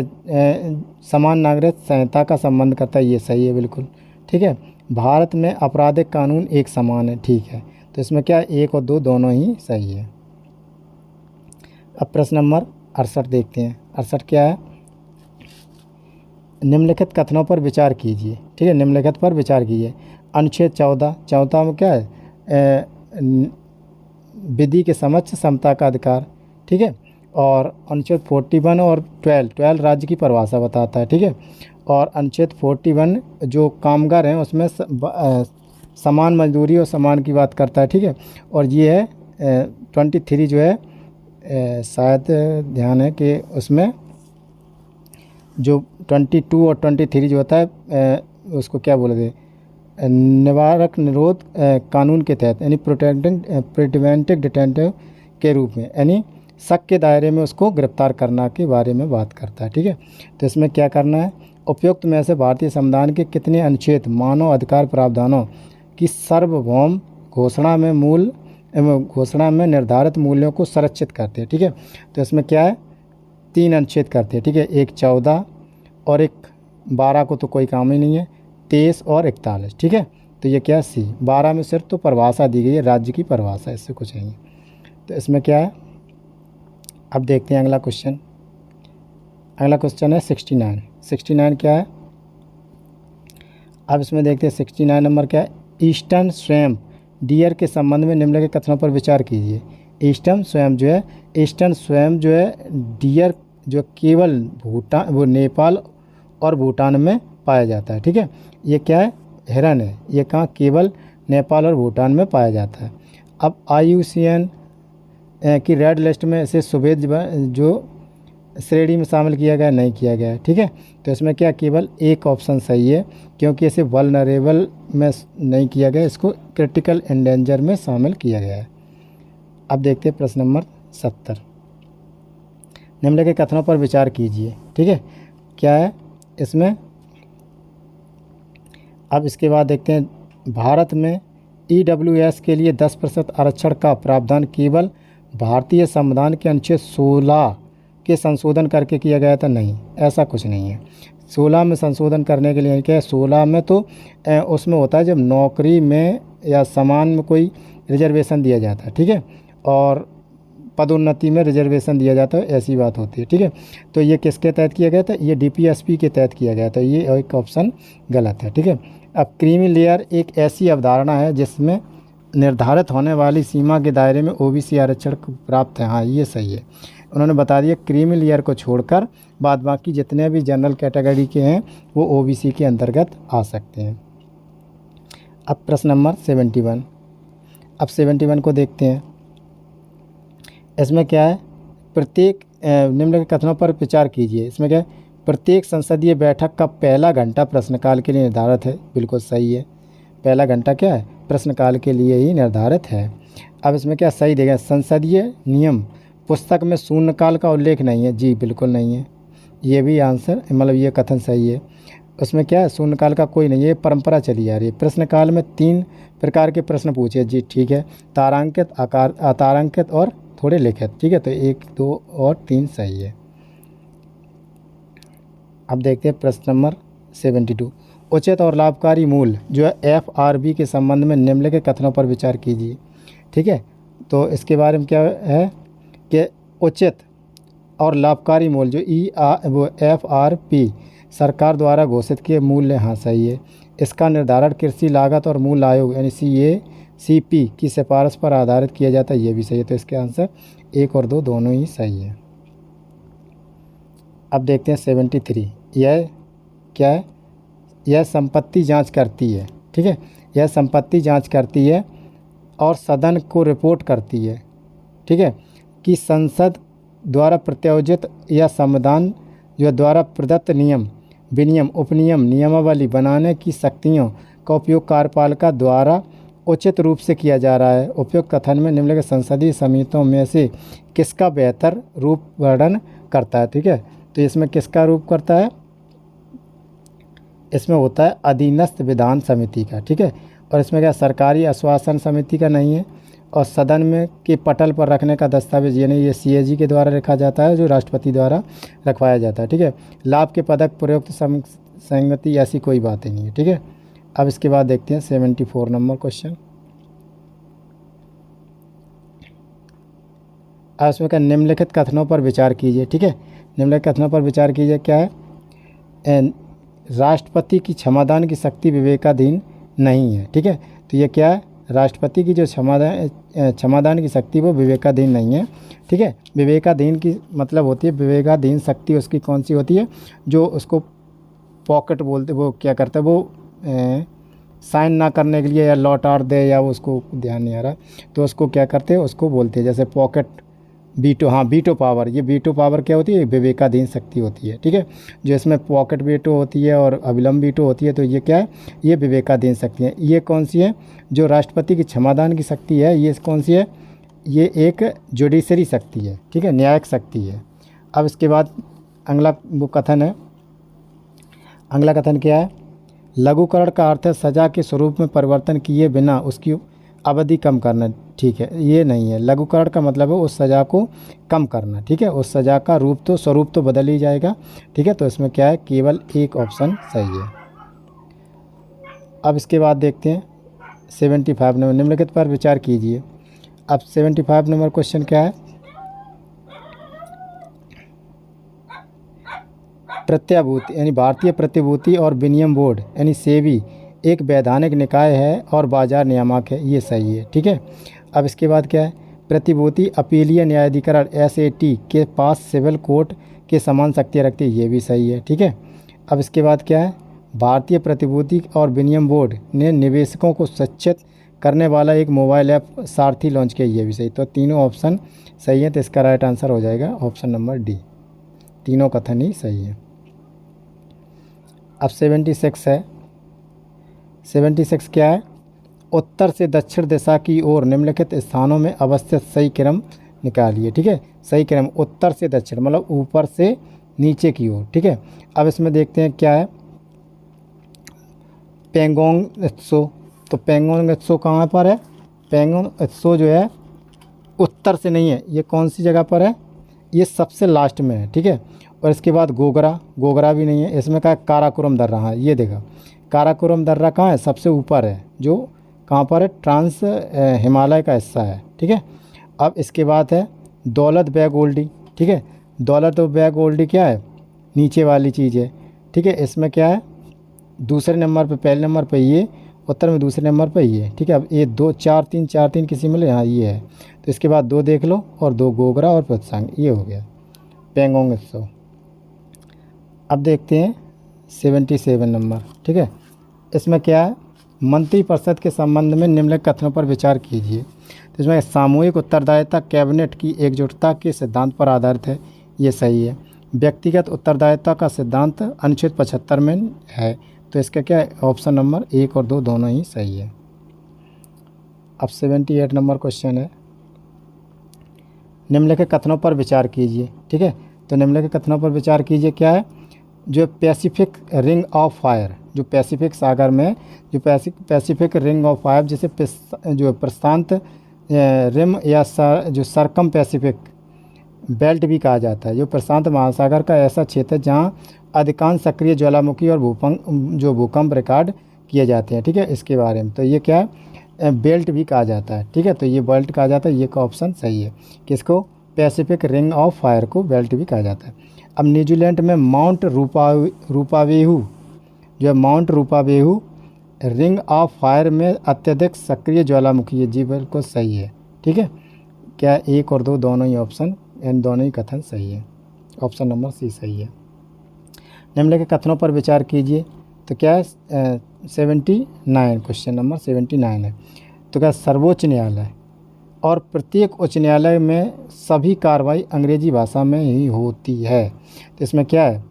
समान नागरिक संहिता का संबंध करता है, ये सही है बिल्कुल। ठीक है। भारत में आपराधिक कानून एक समान है, ठीक है। तो इसमें क्या है, 1 और 2 दोनों ही सही है। अब प्रश्न नंबर 68 देखते हैं। 68 क्या है, निम्नलिखित कथनों पर विचार कीजिए। ठीक है, निम्नलिखित पर विचार कीजिए। अनुच्छेद 14 में क्या है, विधि के समक्ष समता का अधिकार। ठीक है। और अनुच्छेद 41 और 12 राज्य की परिभाषा बताता है। ठीक है। और अनुच्छेद 41 जो कामगार हैं उसमें समान मजदूरी और समान की बात करता है। ठीक है। और ये है 23 जो है, शायद ध्यान है कि उसमें जो 22 और 23 जो होता है उसको क्या बोलते हैं, निवारक निरोध कानून के तहत, यानी प्रिवेंटिव डिटेंटिव के रूप में, यानी शक के दायरे में उसको गिरफ्तार करना के बारे में बात करता है। ठीक है। तो इसमें क्या करना है, उपयुक्त में से भारतीय संविधान के कितने अनुच्छेद मानव अधिकार प्रावधानों की सार्वभौम घोषणा में निर्धारित मूल्यों को संरक्षित करते हैं। ठीक है। तो इसमें क्या है, 3 अनुच्छेद करते हैं। ठीक है। एक 14 और एक 12 को तो कोई काम ही नहीं है, 23 और 41। ठीक है। तो ये क्या है, सी। 12 में सिर्फ तो परिभाषा दी गई है, राज्य की परिभाषा, इससे कुछ नहीं है। तो इसमें क्या है, अब देखते हैं अगला क्वेश्चन। अगला क्वेश्चन है 69 क्या है, अब इसमें देखते हैं 69 नंबर क्या है, ईस्टर्न स्वैम्प डियर के संबंध में निम्नलिखित कथनों पर विचार कीजिए। ईस्टर्न स्वैम्प जो है डियर जो केवल नेपाल और भूटान में पाया जाता है। ठीक है। ये क्या है, हिरन है, ये कहाँ, केवल नेपाल और भूटान में पाया जाता है। अब IUCN की रेड लिस्ट में इसे सुभेद जो श्रेणी में शामिल किया गया, नहीं किया गया है। ठीक है। तो इसमें क्या, केवल एक ऑप्शन सही है, क्योंकि इसे वल्नरेबल में नहीं किया गया, इसको क्रिटिकल एंडेंजर में शामिल किया गया है। अब देखते हैं प्रश्न नंबर 70। निम्नलिखित कथनों पर विचार कीजिए। ठीक है। क्या है इसमें, अब इसके बाद देखते हैं, भारत में EWS के लिए 10% आरक्षण का प्रावधान केवल भारतीय संविधान के अनुच्छेद 16 के संशोधन करके किया गया था, नहीं, ऐसा कुछ नहीं है। 16 में संशोधन करने के लिए क्या है, 16 में तो उसमें होता है जब नौकरी में या सामान में कोई रिजर्वेशन दिया जाता है। ठीक है। और पदोन्नति में रिजर्वेशन दिया जाता है, ऐसी बात होती है। ठीक है। तो ये किसके तहत किया गया था, ये DPSP के तहत किया गया था, ये एक ऑप्शन गलत है। ठीक है। अब क्रीमी लेयर एक ऐसी अवधारणा है जिसमें निर्धारित होने वाली सीमा के दायरे में OBC आरक्षण प्राप्त है, हाँ ये सही है। उन्होंने बता दिया क्रीमी लेयर को छोड़कर बाद बाकी जितने भी जनरल कैटेगरी के हैं वो OBC के अंतर्गत आ सकते हैं। अब प्रश्न नंबर 71। अब 71 को देखते हैं। इसमें क्या है, प्रत्येक निम्नलिखित कथनों पर विचार कीजिए। इसमें क्या है, प्रत्येक संसदीय बैठक का पहला घंटा प्रश्नकाल के लिए निर्धारित है, बिल्कुल सही है। पहला घंटा क्या है, प्रश्नकाल के लिए ही निर्धारित है। अब इसमें क्या सही देगा, संसदीय नियम पुस्तक में शून्यकाल का उल्लेख नहीं है, जी बिल्कुल नहीं है, ये भी आंसर मतलब ये कथन सही है। उसमें क्या है, शून्यकाल का कोई नहीं है, परंपरा चली आ रही है। प्रश्नकाल में 3 प्रकार के प्रश्न पूछे, जी ठीक है, तारांकित, अतारांकित और थोड़े लिखित। ठीक है। तो 1, 2 और 3 सही है। अब देखते हैं प्रश्न नंबर 72। उचित और लाभकारी मूल्य जो है FRB के संबंध में निम्नलिखित कथनों पर विचार कीजिए। ठीक है। तो इसके बारे में क्या है कि उचित और लाभकारी मूल्य जो FRP सरकार द्वारा घोषित किए मूल्य, हाँ सही है। इसका निर्धारण कृषि लागत और मूल्य आयोग यानी CACP की सिफारिश पर आधारित किया जाता है, ये भी सही है। तो इसके आंसर 1 और 2 दोनों ही सही है। अब देखते हैं 73। यह क्या है, यह संपत्ति जांच करती है। ठीक है। यह संपत्ति जांच करती है और सदन को रिपोर्ट करती है। ठीक है, कि संसद द्वारा प्रत्यायोजित या संविधान जो द्वारा प्रदत्त नियम, विनियम, उपनियम, नियमावली बनाने की शक्तियों का उपयोग कार्यपालिका द्वारा उचित रूप से किया जा रहा है। उपयुक्त कथन में निम्नलिखित संसदीय समितियों में से किसका बेहतर रूप वर्णन करता है। ठीक है। तो इसमें किसका रूप करता है, इसमें होता है अधीनस्थ विधान समिति का। ठीक है। और इसमें क्या सरकारी आश्वासन समिति का नहीं है, और सदन में के पटल पर रखने का दस्तावेज यानी ये सीएजी के द्वारा रखा जाता है, जो राष्ट्रपति द्वारा रखवाया जाता है। ठीक है, लाभ के पदक प्रयुक्त संगति ऐसी कोई बात ही नहीं है। ठीक है, अब इसके बाद देखते हैं 74 नंबर क्वेश्चन। अब इसमें क्या, निम्नलिखित कथनों पर विचार कीजिए। ठीक है, निम्नलिखित कथनों पर विचार कीजिए। क्या है, राष्ट्रपति की क्षमादान की शक्ति विवेकाधीन नहीं है। ठीक है, तो ये क्या है, राष्ट्रपति की जो क्षमादान की शक्ति वो विवेकाधीन नहीं है। ठीक है, विवेकाधीन की मतलब होती है, विवेकाधीन शक्ति उसकी कौन सी होती है, जो उसको पॉकेट बोलते, वो क्या करता है, वो साइन ना करने के लिए या लौट आर दे, या वो उसको ध्यान नहीं आ रहा तो उसको क्या करते हैं, उसको बोलते हैं जैसे पॉकेट वीटो। हाँ, वीटो पावर, ये वीटो पावर क्या होती है, विवेकाधीन शक्ति होती है। ठीक है, जो इसमें पॉकेट वीटो होती है और अविलंब वीटो होती है, तो ये क्या है, ये विवेकाधीन शक्ति है। ये कौन सी है, जो राष्ट्रपति की क्षमादान की शक्ति है, ये कौन सी है, ये एक जुडिशरी शक्ति है। ठीक है, न्यायिक शक्ति है। अब इसके बाद अगला वो कथन है, अगला कथन क्या है, लघुकरण का अर्थ है सजा के स्वरूप में परिवर्तन किए बिना उसकी अवधि कम करना। ठीक है, ये नहीं है, लघुकरण का मतलब है उस सज़ा को कम करना। ठीक है, उस सज़ा का स्वरूप तो बदल ही जाएगा। ठीक है, तो इसमें क्या है, केवल एक ऑप्शन सही है। अब इसके बाद देखते हैं 75 नंबर, निम्नलिखित पर विचार कीजिए। अब 75 नंबर क्वेश्चन क्या है, प्रत्याभूति यानी भारतीय प्रतिभूति और विनिमय बोर्ड यानी सेबी एक वैधानिक निकाय है और बाजार नियामक है, ये सही है। ठीक है, अब इसके बाद क्या है, प्रतिभूति अपीलीय न्यायाधिकरण एसएटी के पास सिविल कोर्ट के समान शक्तियाँ रखती है, ये भी सही है। ठीक है, अब इसके बाद क्या है, भारतीय प्रतिभूति और विनिमय बोर्ड ने निवेशकों को सचेत करने वाला एक मोबाइल ऐप सारथी लॉन्च किया, ये भी सही। तो तीनों ऑप्शन सही है, तो इसका राइट आंसर हो जाएगा ऑप्शन नंबर डी, तीनों कथन ही सही है। अब 76 है, 76 क्या है, उत्तर से दक्षिण दिशा की ओर निम्नलिखित स्थानों में अवस्थित सही क्रम निकालिए। ठीक है, सही क्रम उत्तर से दक्षिण मतलब ऊपर से नीचे की ओर। ठीक है, अब इसमें देखते हैं क्या है, पेंगोंग त्सो। तो पेंगोंग त्सो कहाँ पर है, पेंगोंग त्सो जो है उत्तर से नहीं है, ये कौन सी जगह पर है, ये सबसे लास्ट में है। ठीक है, और इसके बाद गोगरा, गोगरा भी नहीं है। इसमें क्या है, काराकोरम दर्रा है, ये देखा, काराकोरम दर्रा कहाँ है, सबसे ऊपर है, जो कहाँ पर है, ट्रांस हिमालय का हिस्सा है। ठीक है, अब इसके बाद है दौलत बेग ओल्डी। ठीक है, दौलत बेग ओल्डी क्या है, नीचे वाली चीज़ है। ठीक है, इसमें क्या है, दूसरे नंबर पे, पहले नंबर पे ये, उत्तर में दूसरे नंबर पे ये। ठीक है, अब ये 2 4 3 4 3 किसी में ले, हाँ ये है, तो इसके बाद 2 देख लो और 2 गोगरा और पतसांग, ये हो गया पेंगोंग उत्सव। अब देखते हैं 77 नंबर। ठीक है, इसमें क्या है, मंत्रिपरिषद के संबंध में निम्नलिखित कथनों पर विचार कीजिए। तो इसमें सामूहिक उत्तरदायिता कैबिनेट की एकजुटता के सिद्धांत पर आधारित है, ये सही है। व्यक्तिगत उत्तरदायिता का सिद्धांत अनुच्छेद 75 में है, तो इसका क्या है, ऑप्शन नंबर 1 और 2 दोनों ही सही है। अब 78 नंबर क्वेश्चन है, निम्नलिखित कथनों पर विचार कीजिए। ठीक है, तो निम्नलिखित कथनों पर विचार कीजिए। क्या है, जो पैसिफिक रिंग ऑफ फायर, जो पैसिफिक सागर में जो पैसिफिक रिंग ऑफ फायर, जैसे जो प्रशांत रिम या जो सरकम पैसिफिक बेल्ट भी कहा जाता है, जो प्रशांत महासागर का ऐसा क्षेत्र है जहाँ अधिकांश सक्रिय ज्वालामुखी और भूकंप रिकॉर्ड किए जाते हैं। ठीक है, इसके बारे में तो ये क्या है, बेल्ट भी कहा जाता है। ठीक है, तो ये बेल्ट कहा जाता है, ये का ऑप्शन सही है। किसको, पैसिफिक रिंग ऑफ फायर को बेल्ट भी कहा जाता है। अब न्यूजीलैंड में माउंट रूपावेहू, जो है माउंट रूपावेहू रिंग ऑफ फायर में अत्यधिक सक्रिय ज्वालामुखी है, जी बिल्कुल सही है। ठीक है, क्या 1 और 2 दोनों ही ऑप्शन, इन दोनों ही कथन सही है, ऑप्शन नंबर सी सही है। निम्नलिखित कथनों पर विचार कीजिए। तो क्या है, 79 क्वेश्चन नंबर 79 है। तो क्या, सर्वोच्च न्यायालय और प्रत्येक उच्च न्यायालय में सभी कार्रवाई अंग्रेजी भाषा में ही होती है, तो इसमें क्या है,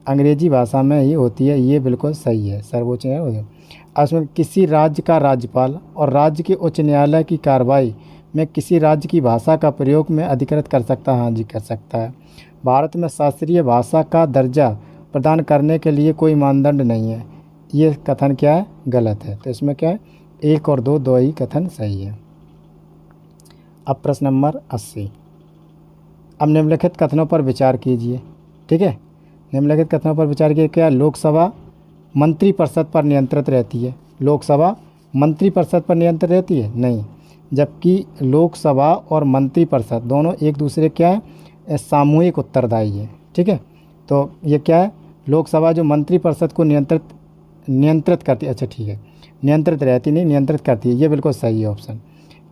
अंग्रेजी भाषा में ही होती है, ये बिल्कुल सही है, सर्वोच्च न्यायालय। इसमें किसी राज्य का राज्यपाल और राज्य के उच्च न्यायालय की कार्रवाई में किसी राज्य की भाषा का प्रयोग में अधिकृत कर सकता है, हाँ जी कर सकता है। भारत में शास्त्रीय भाषा का दर्जा प्रदान करने के लिए कोई मानदंड नहीं है, ये कथन क्या है, गलत है। तो इसमें क्या है, 1 और 2 दो ही कथन सही है। अब प्रश्न नंबर 80। अब निम्नलिखित कथनों पर विचार कीजिए। ठीक है, निम्नलिखित कथनों पर विचार कीजिए। क्या लोकसभा मंत्रिपरिषद पर नियंत्रित रहती है? लोकसभा मंत्रिपरिषद पर नियंत्रित रहती है? नहीं, जबकि लोकसभा और मंत्रिपरिषद दोनों एक दूसरे क्या है, सामूहिक उत्तरदायी है। ठीक है, तो ये क्या है, लोकसभा जो मंत्रिपरिषद को नियंत्रित करती है, अच्छा ठीक है, नियंत्रित रहती नहीं, नियंत्रित करती है, ये बिल्कुल सही है ऑप्शन।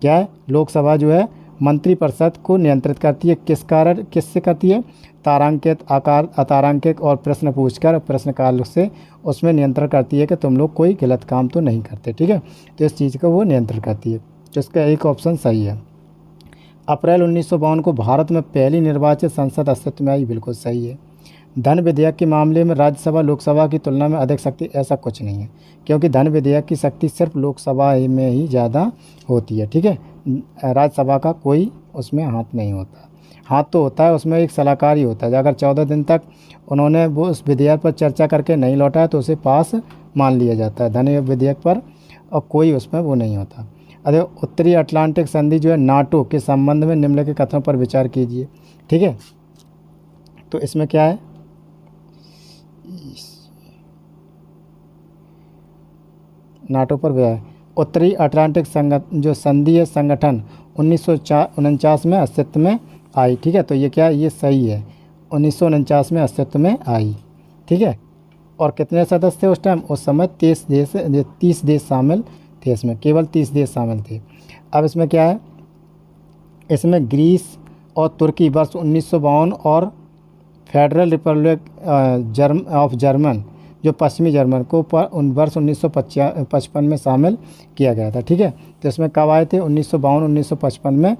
क्या है, लोकसभा जो है मंत्रिपरिषद को नियंत्रित करती है। किस कारण, किससे करती है? तारांकित, आकार, अतारांकित और प्रश्न पूछकर प्रश्नकाल से उसमें नियंत्रण करती है कि तुम लोग कोई गलत काम तो नहीं करते। ठीक है, तो इस चीज़ को वो नियंत्रण करती है, तो इसका एक ऑप्शन सही है। अप्रैल 1952 को भारत में पहली निर्वाचित संसद अस्तित्व में आई, बिल्कुल सही है। धन विधेयक के मामले में राज्यसभा लोकसभा की तुलना में अधिक शक्ति, ऐसा कुछ नहीं है, क्योंकि धन विधेयक की शक्ति सिर्फ लोकसभा में ही ज़्यादा होती है। ठीक है, राज्यसभा का कोई उसमें हाथ नहीं होता। हाथ तो होता है, उसमें एक सलाहकार ही होता है। अगर 14 दिन तक उन्होंने वो उस विधेयक पर चर्चा करके नहीं लौटाया तो उसे पास मान लिया जाता है धन विधेयक पर, और कोई उसमें वो नहीं होता। अरे उत्तरी अटलांटिक संधि जो है नाटो के संबंध में निम्नलिखित कथनों पर विचार कीजिए। ठीक है, तो इसमें क्या है, नाटो पर वह उत्तरी अटलांटिक जो संधि है संगठन 1949 में अस्तित्व में आई। ठीक है, तो ये क्या है, ये सही है, 1949 में अस्तित्व में आई। ठीक है, और कितने सदस्य थे उस टाइम? उस समय 30 देश शामिल थे, इसमें केवल 30 देश शामिल थे। अब इसमें क्या है, इसमें ग्रीस और तुर्की वर्ष 1952 और फेडरल रिपब्लिक ऑफ जर्मन जो पश्चिमी जर्मन को वर्ष 1955 में शामिल किया गया था। ठीक है, तो इसमें कब आए थे? 1952-1955 में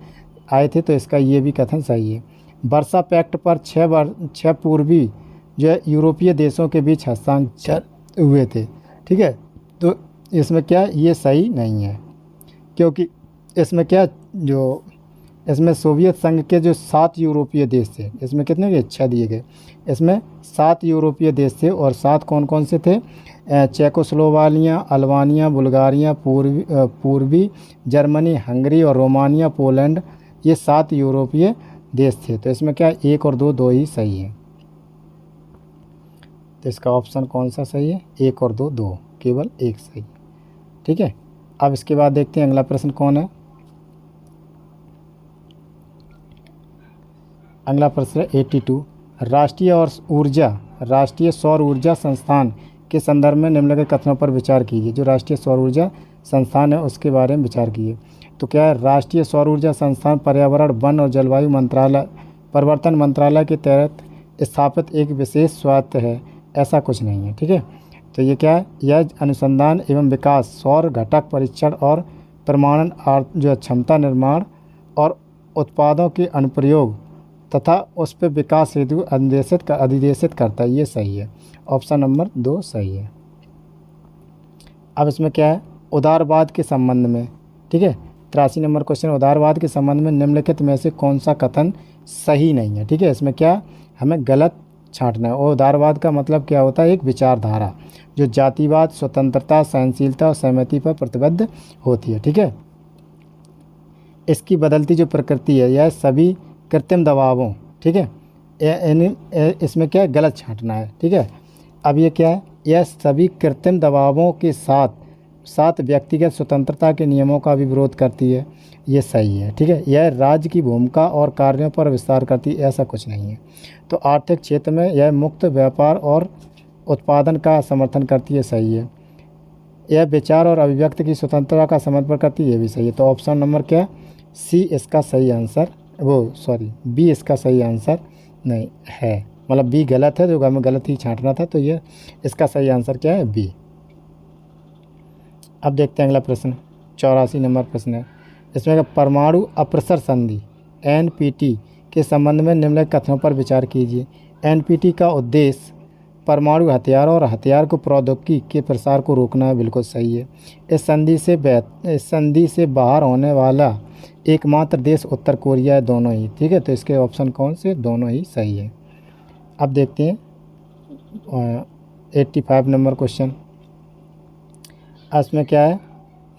आए थे, तो इसका ये भी कथन सही है। वर्सा पैक्ट पर 6 पूर्वी जो यूरोपीय देशों के बीच हस्ताक्षर हुए थे। ठीक है, तो इसमें क्या, ये सही नहीं है, क्योंकि इसमें क्या, जो इसमें सोवियत संघ के जो 7 यूरोपीय देश थे, इसमें कितने के 6 दिए गए, इसमें 7 यूरोपीय देश थे, और 7 कौन कौन से थे? चेकोस्लोवाकिया, अल्बानिया, बुल्गारिया, पूर्वी जर्मनी, हंगरी और रोमानिया, पोलैंड, ये 7 यूरोपीय देश थे। तो इसमें क्या, 1 और 2, 2 ही सही है। तो इसका ऑप्शन कौन सा सही है? 1 और 2, 2, केवल 1 सही। ठीक है, अब इसके बाद देखते हैं अगला प्रश्न कौन है। अगला प्रश्न है 82। राष्ट्रीय सौर ऊर्जा संस्थान के संदर्भ में निम्नलिखित कथनों पर विचार कीजिए। जो राष्ट्रीय सौर ऊर्जा संस्थान है उसके बारे में विचार कीजिए। तो क्या है, राष्ट्रीय सौर ऊर्जा संस्थान पर्यावरण, वन और जलवायु परिवर्तन मंत्रालय के तहत स्थापित एक विशेष स्वायत्त है, ऐसा कुछ नहीं है। ठीक है, तो ये क्या है, यह अनुसंधान एवं विकास, सौर घटक परीक्षण और प्रमाणन, जो क्षमता निर्माण और उत्पादों के अनुप्रयोग तथा उस पर विकास हेतु अधिदेशित करता है, ये सही है। ऑप्शन नंबर 2 सही है। अब इसमें क्या है, उदारवाद के संबंध में। ठीक है, 83 नंबर क्वेश्चन, उदारवाद के संबंध में निम्नलिखित में से कौन सा कथन सही नहीं है? ठीक है, इसमें क्या, हमें गलत छांटना है। और उदारवाद का मतलब क्या होता है? एक विचारधारा जो जातिवाद, स्वतंत्रता, सहनशीलता और सहमति पर प्रतिबद्ध होती है। ठीक है, इसकी बदलती जो प्रकृति है, यह सभी कृत्रिम दबावों, ठीक है, इसमें क्या है, गलत छांटना है। ठीक है, अब ये क्या है, यह सभी कृत्रिम दबावों के साथ व्यक्तिगत स्वतंत्रता के नियमों का भी विरोध करती है, ये सही है। ठीक है, यह राज्य की भूमिका और कार्यों पर विस्तार करती है, ऐसा कुछ नहीं है। तो आर्थिक क्षेत्र में यह मुक्त व्यापार और उत्पादन का समर्थन करती है, सही है। यह विचार और अभिव्यक्ति की स्वतंत्रता का समर्थन करती है, ये भी सही है। तो ऑप्शन नंबर क्या, सी इसका सही आंसर, बी इसका सही आंसर नहीं है, मतलब बी गलत है, जो हमें गलत ही छांटना था, तो ये इसका सही आंसर क्या है, बी। अब देखते हैं अगला प्रश्न, 84 नंबर प्रश्न है। इसमें परमाणु अप्रसर संधि NPT के संबंध में निम्नलिखित कथनों पर विचार कीजिए। NPT का उद्देश्य परमाणु हथियार और हथियार को प्रौद्योगिकी के प्रसार को रोकना है, बिल्कुल सही है। इस संधि से बाहर होने वाला एकमात्र देश उत्तर कोरिया है, दोनों ही। ठीक है, तो इसके ऑप्शन कौन से, दोनों ही सही है। अब देखते हैं 85 नंबर क्वेश्चन, इसमें क्या है,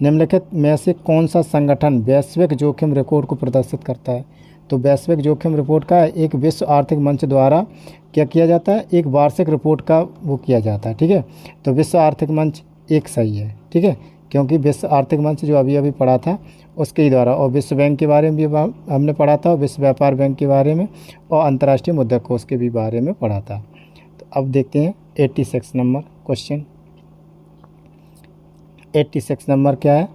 निम्नलिखित में से कौन सा संगठन वैश्विक जोखिम रिपोर्ट को प्रदर्शित करता है? तो वैश्विक जोखिम रिपोर्ट का एक विश्व आर्थिक मंच द्वारा क्या किया जाता है, एक वार्षिक रिपोर्ट का वो किया जाता है। ठीक है, तो विश्व आर्थिक मंच एक सही है। ठीक है, क्योंकि विश्व आर्थिक मंच जो अभी अभी पढ़ा था उसके ही द्वारा, और विश्व बैंक के बारे में भी हमने पढ़ा था, और विश्व व्यापार बैंक के बारे में, और अंतर्राष्ट्रीय मुद्रा कोष के भी बारे में पढ़ा था। तो अब देखते हैं 86 नंबर क्वेश्चन। 86 नंबर क्या है?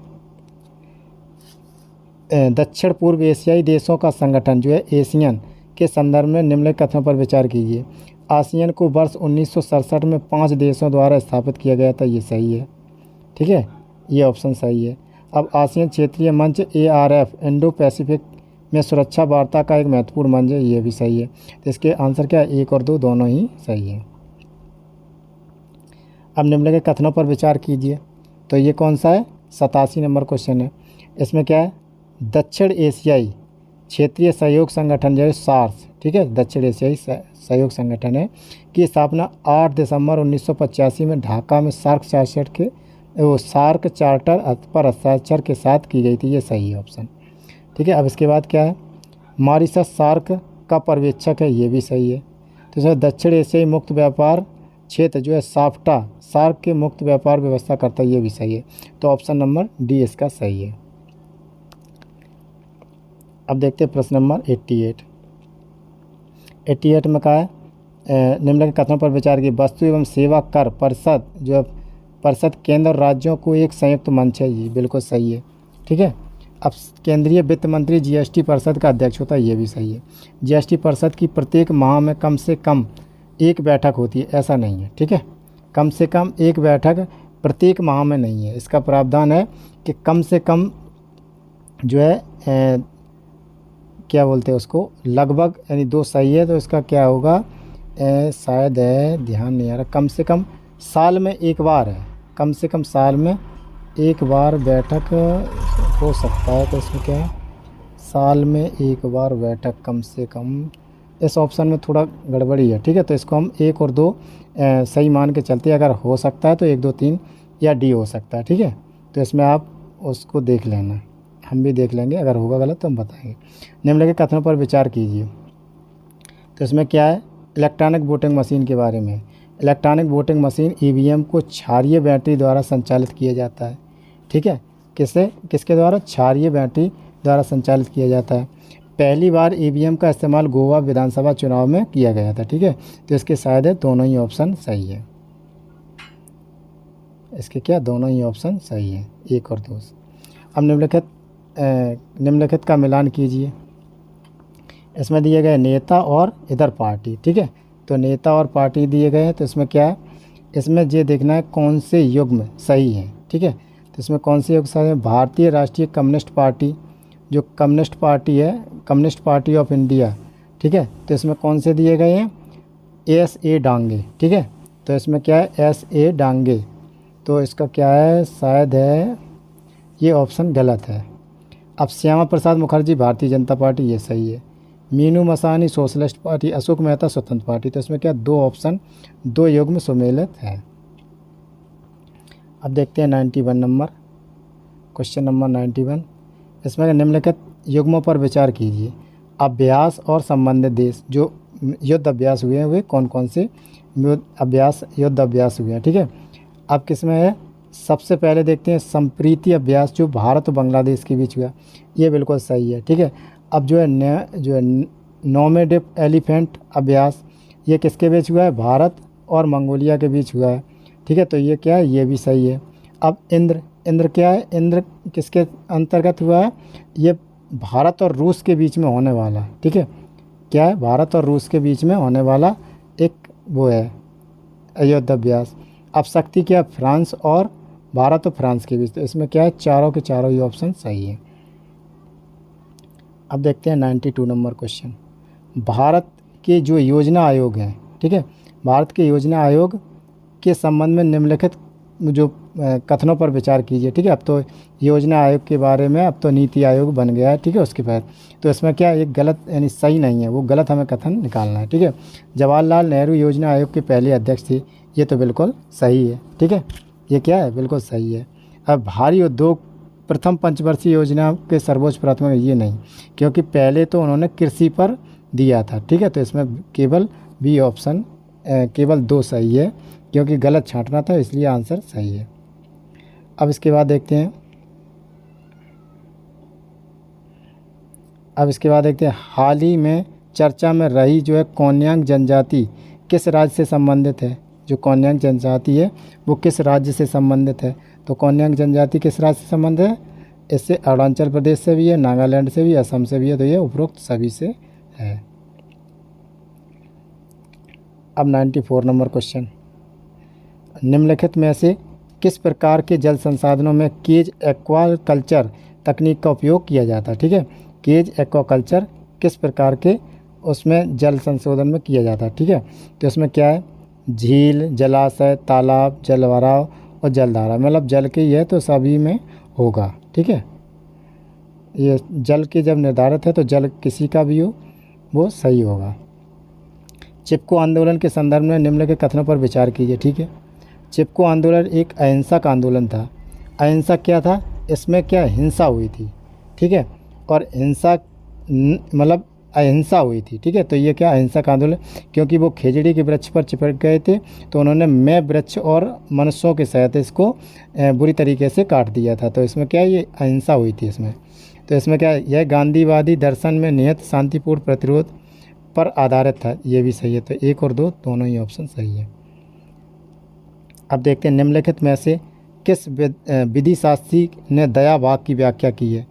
दक्षिण पूर्व एशियाई देशों का संगठन जो है एशियन के संदर्भ में निम्नलिखित कथनों पर विचार कीजिए। आसियान को वर्ष 1967 में 5 देशों द्वारा स्थापित किया गया था, ये सही है। ठीक है, ये ऑप्शन सही है। अब आसियान क्षेत्रीय मंच ARF इंडो पैसिफिक में सुरक्षा वार्ता का एक महत्वपूर्ण मंच है, ये भी सही है। तो इसके आंसर क्या है? 1 और 2 दोनों ही सही है। अब निम्नलिखित कथनों पर विचार कीजिए। तो ये कौन सा है? 87 नंबर क्वेश्चन है। इसमें क्या है? दक्षिण एशियाई क्षेत्रीय सहयोग संगठन जो है सार्स, ठीक है, दक्षिण एशियाई सहयोग संगठन है, की स्थापना 8 दिसंबर 1985 में ढाका में सार्क चार्टर पर हस्ताक्षर के साथ की गई थी, ये सही है ऑप्शन। ठीक है, अब इसके बाद क्या है? मॉरिशस सार्क का पर्यवेक्षक है, ये भी सही है। तो इसमें दक्षिण एशियाई मुक्त व्यापार क्षेत्र जो है साफ्टा सार्क के मुक्त व्यापार व्यवस्था करता है, ये भी सही है। तो ऑप्शन नंबर डी इसका सही है। अब देखते हैं प्रश्न नंबर 88। 88 में कहा है निम्नलिखित कथनों पर विचार की। वस्तु एवं सेवा कर परिषद जो है परिषद केंद्र और राज्यों को एक संयुक्त मंच है, ये बिल्कुल सही है। ठीक है, अब केंद्रीय वित्त मंत्री GST परिषद का अध्यक्ष होता है, ये भी सही है। GST परिषद की प्रत्येक माह में कम से कम एक बैठक होती है, ऐसा नहीं है। ठीक है, कम से कम एक बैठक प्रत्येक माह में नहीं है, इसका प्रावधान है कि कम से कम जो है क्या बोलते हैं उसको, लगभग, यानी 2 सही है। तो इसका क्या होगा? शायद है, ध्यान नहीं आ रहा। कम से कम साल में एक बार है, कम से कम साल में एक बार बैठक हो सकता है। तो इसमें क्या है? साल में एक बार बैठक कम से कम, इस ऑप्शन में थोड़ा गड़बड़ी है। ठीक है, तो इसको हम 1 और 2 सही मान के चलते हैं। अगर हो सकता है तो 1, 2, 3 या डी हो सकता है। ठीक है, तो इसमें आप उसको देख लेना, हम भी देख लेंगे, अगर होगा गलत तो हम बताएंगे। निम्नलिखित कथनों पर विचार कीजिए। तो इसमें क्या है? इलेक्ट्रॉनिक वोटिंग मशीन के बारे में। इलेक्ट्रॉनिक वोटिंग मशीन EVM को क्षारीय बैटरी द्वारा संचालित किया जाता है। ठीक है, किसके द्वारा? क्षारीय बैटरी द्वारा संचालित किया जाता है। पहली बार EVM का इस्तेमाल गोवा विधानसभा चुनाव में किया गया था। ठीक है, तो इसके शायद है दोनों ही ऑप्शन सही है। इसके क्या? दोनों ही ऑप्शन सही है, 1 और 2। अब निम्नलिखित का मिलान कीजिए। इसमें दिए गए नेता और इधर पार्टी। ठीक है, तो नेता और पार्टी दिए गए हैं। तो इसमें क्या है? इसमें ये देखना है कौन से युग्म सही है। ठीक है, तो इसमें कौन से युग्म सही है? भारतीय राष्ट्रीय कम्युनिस्ट पार्टी, जो कम्युनिस्ट पार्टी है, कम्युनिस्ट पार्टी ऑफ इंडिया। ठीक है, तो इसमें कौन से दिए गए हैं? SA डांगे। ठीक है, तो इसमें क्या है? SA डांगे। तो इसका क्या है? शायद है ये ऑप्शन गलत है। अब श्यामा प्रसाद मुखर्जी भारतीय जनता पार्टी, ये सही है। मीनू मसानी सोशलिस्ट पार्टी, अशोक मेहता स्वतंत्र पार्टी। तो इसमें क्या? 2 ऑप्शन 2 युग्म सुमेलित है। अब देखते हैं 91 नंबर क्वेश्चन नंबर 91। इसमें निम्नलिखित युग्मों पर विचार कीजिए। अभ्यास और संबंधित देश, जो युद्ध अभ्यास हुए हैं वे कौन कौन से युद्ध अभ्यास हुए हैं। ठीक है, अब किसमें है? सबसे पहले देखते हैं संप्रीति अभ्यास, जो भारत और बांग्लादेश के बीच हुआ, ये बिल्कुल सही है। ठीक है, अब जो है नोमैडिक एलिफेंट अभ्यास, ये किसके बीच हुआ है? भारत और मंगोलिया के बीच हुआ है। ठीक है, तो ये क्या है? ये भी सही है। अब इंद्र क्या है? इंद्र किसके अंतर्गत हुआ है? ये भारत और रूस के बीच में होने वाला। ठीक है, क्या है? भारत और रूस के बीच में होने वाला एक वो है युद्ध अभ्यास। अब शक्ति क्या? फ्रांस और भारत और फ्रांस के बीच। तो इसमें क्या है? चारों के चारों ही ऑप्शन सही है। अब देखते हैं 92 नंबर क्वेश्चन। भारत के जो योजना आयोग हैं, ठीक है, भारत के योजना आयोग के संबंध में निम्नलिखित जो कथनों पर विचार कीजिए। ठीक है, अब तो योजना आयोग के बारे में अब तो नीति आयोग बन गया है। ठीक है, उसके बाद तो इसमें क्या एक गलत, यानी सही नहीं है, वो गलत हमें कथन निकालना है। ठीक है, जवाहरलाल नेहरू योजना आयोग के पहले अध्यक्ष थे, ये तो बिल्कुल सही है। ठीक है, ये क्या है? बिल्कुल सही है। अब भारी उद्योग प्रथम पंचवर्षीय योजना के सर्वोच्च प्राथमिकता ये नहीं, क्योंकि पहले तो उन्होंने कृषि पर दिया था। ठीक है, तो इसमें केवल बी ऑप्शन केवल 2 सही है, क्योंकि गलत छांटना था, इसलिए आंसर सही है। अब इसके बाद देखते हैं हाल ही में चर्चा में रही जो है कोन्यांग जनजाति किस राज्य से संबंधित है। जो कोन्यांग जनजाति है वो किस राज्य से संबंधित है। तो कोन्यांग जनजाति किस राज्य से संबंधित है, इससे अरुणाचल प्रदेश से भी है, नागालैंड से भी, असम से भी है। तो ये उपरोक्त सभी से है। अब 94 नंबर क्वेश्चन, निम्नलिखित में से किस प्रकार के जल संसाधनों में केज एक्वाकल्चर तकनीक का उपयोग किया जाता है। ठीक है, केज एक्वाकल्चर किस प्रकार के उसमें जल संशोधन में किया जाता है। ठीक है, तो इसमें क्या है, झील, जलाशय, तालाब, जलभराव और जलधारा, मतलब जल के ही है तो सभी में होगा। ठीक है, ये जल के जब निर्धारित है तो जल किसी का भी हो वो सही होगा। चिपको आंदोलन के संदर्भ में निम्नलिखित कथनों पर विचार कीजिए। ठीक है, चिपको आंदोलन एक अहिंसक आंदोलन था। अहिंसक क्या था, इसमें क्या हिंसा हुई थी। ठीक है, और हिंसा मतलब अहिंसा हुई थी। ठीक है, तो ये क्या अहिंसक आंदोलन, क्योंकि वो खेजड़ी के वृक्ष पर चिपक गए थे तो उन्होंने मैं वृक्ष और मनुष्यों के साथ इसको बुरी तरीके से काट दिया था। तो इसमें क्या ये अहिंसा हुई थी इसमें। तो इसमें क्या है, यह गांधीवादी दर्शन में निहित शांतिपूर्ण प्रतिरोध पर आधारित था। ये भी सही है। तो 1 और 2 दोनों ही ऑप्शन सही है। अब देखते हैं निम्नलिखित में से किस विधि शास्त्री ने दया भाग की व्याख्या की है।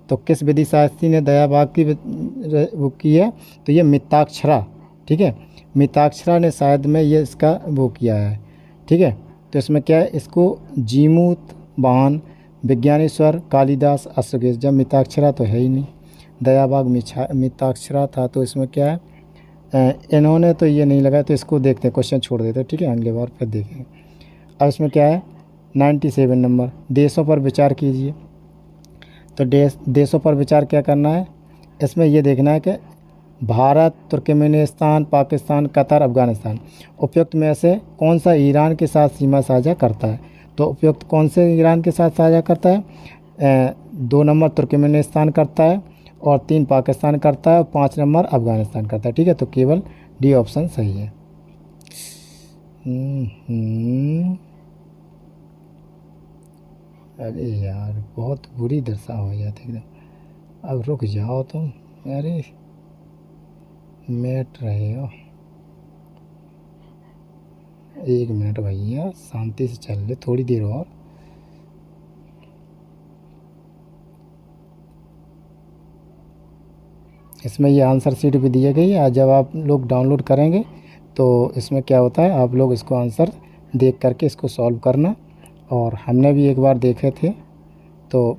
तो किस विधि शास्त्री ने दया भाग की वो की है, तो ये मिताक्षरा। ठीक है, मिताक्षरा ने शायद में ये इसका वो किया है। ठीक है, तो इसमें क्या है, इसको जीमूत वाहन, विज्ञानेश्वर, कालिदास, अश्वघोष। जब मिताक्षरा तो है ही नहीं, दया भाग मिताक्षरा था। तो इसमें क्या है, इन्होंने तो ये नहीं लगाया, तो इसको देखते हैं, क्वेश्चन छोड़ देते हैं। ठीक है, अगले बार फिर देखेंगे। अब इसमें क्या है 97 नंबर, देशों पर विचार कीजिए। तो देशों पर विचार क्या करना है, इसमें ये देखना है कि भारत, तुर्कमेनिस्तान, पाकिस्तान, कतर, अफगानिस्तान, उपयुक्त में से कौन सा ईरान के साथ सीमा साझा करता है। तो उपयुक्त कौन से ईरान के साथ साझा करता है, 2 नंबर तुर्कमेनिस्तान करता है, और 3 पाकिस्तान करता है, और 5 नंबर अफगानिस्तान करता है। ठीक है, तो केवल डी ऑप्शन सही है। अरे यार बहुत बुरी दशा हो जाती एकदम। अब रुक जाओ तुम, अरे मिनट रहे हो, 1 मिनट भैया, शांति से चल ले थोड़ी देर और। इसमें ये आंसर शीट भी दी गई है। जब आप लोग डाउनलोड करेंगे तो इसमें क्या होता है, आप लोग इसको आंसर देख करके इसको सॉल्व करना। और हमने भी एक बार देखे थे। तो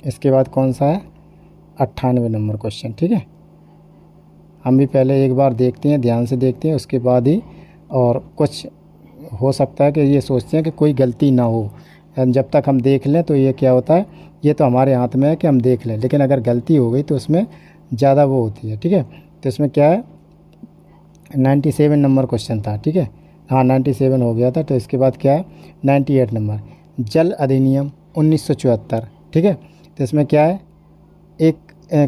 इसके बाद कौन सा है, 98 नंबर क्वेश्चन। ठीक है, हम भी पहले एक बार देखते हैं, ध्यान से देखते हैं, उसके बाद ही। और कुछ हो सकता है कि ये सोचते हैं कि कोई गलती ना हो, जब तक हम देख लें तो ये क्या होता है, ये तो हमारे हाथ में है कि हम देख लें, लेकिन अगर गलती हो गई तो उसमें ज़्यादा वो होती है। ठीक है, तो इसमें क्या है 97 नंबर क्वेश्चन था। ठीक है, हाँ 97 हो गया था। तो इसके बाद क्या है 98 नंबर, जल अधिनियम 1974। ठीक है, तो इसमें क्या है, एक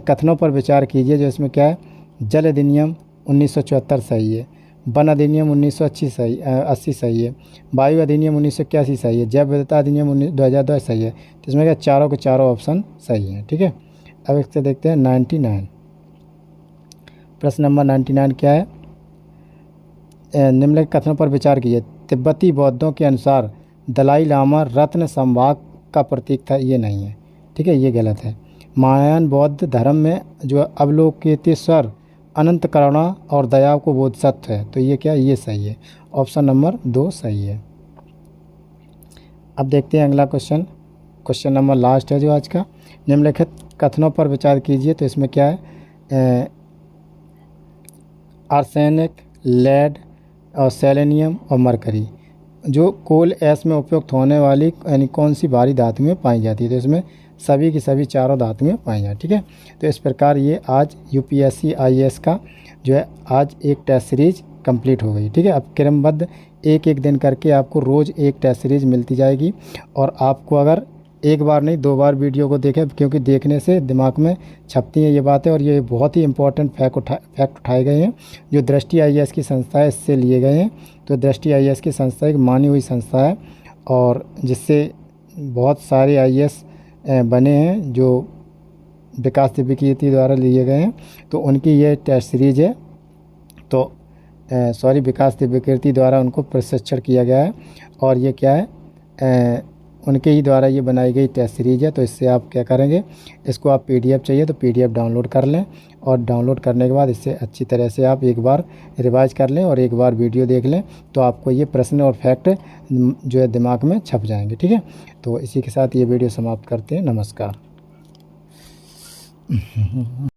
कथनों पर विचार कीजिए। जो इसमें क्या है, जल अधिनियम 1974 सही है, वन अधिनियम 1980 सही है, वायु अधिनियम 1981 सही है, जैव विविधता अधिनियम 2002 सही है। तो इसमें क्या चारों के चारों ऑप्शन सही हैं। ठीक है, अब इससे देखते हैं 99, प्रश्न नंबर 99 क्या है, निम्नलिखित कथनों पर विचार कीजिए। तिब्बती बौद्धों के अनुसार दलाई लामा रत्न संभाग का प्रतीक था। ये नहीं है। ठीक है, ये गलत है। महायान बौद्ध धर्म में जो अवलोकितेश्वर अनंत करुणा और दया को बोधसत्व है। तो ये क्या, ये सही है, ऑप्शन नंबर 2 सही है। अब देखते हैं अगला क्वेश्चन, क्वेश्चन नंबर लास्ट है जो आज का। निम्नलिखित कथनों पर विचार कीजिए। तो इसमें क्या है, आर्सेनिक, लेड और सेलेनियम और मरकरी जो कोल ऐश में उपयुक्त होने वाली यानी कौन सी भारी धातु में पाई जाती है। तो इसमें सभी की सभी चारों धातु में पाई जाती है। ठीक है, तो इस प्रकार ये आज यूपीएससी आईएएस का जो है आज एक टेस्ट सीरीज कंप्लीट हो गई। ठीक है, अब क्रमबद्ध एक दिन करके आपको रोज़ एक टेस्ट सीरीज मिलती जाएगी। और आपको अगर एक बार नहीं 2 बार वीडियो को देखें, क्योंकि देखने से दिमाग में छपती हैं ये बातें। और ये बहुत ही इम्पोर्टेंट फैक्ट उठाए गए हैं जो दृष्टि आईएएस की संस्था है, इससे लिए गए हैं। तो दृष्टि आईएएस की संस्था एक मानी हुई संस्था है और जिससे बहुत सारे आईएएस बने हैं जो विकास दिव्य कीर्ति द्वारा लिए गए हैं। तो उनकी ये टेस्ट सीरीज़ है, तो विकास दिव्य कीर्ति द्वारा उनको प्रशिक्षण किया गया है और ये क्या है, उनके ही द्वारा ये बनाई गई टेस्ट सीरीज़ है। तो इससे आप क्या करेंगे, इसको आप पीडीएफ चाहिए तो पीडीएफ डाउनलोड कर लें और डाउनलोड करने के बाद इससे अच्छी तरह से आप एक बार रिवाइज कर लें और एक बार वीडियो देख लें, तो आपको ये प्रश्न और फैक्ट जो है दिमाग में छप जाएंगे। ठीक है, तो इसी के साथ ये वीडियो समाप्त करते हैं। नमस्कार।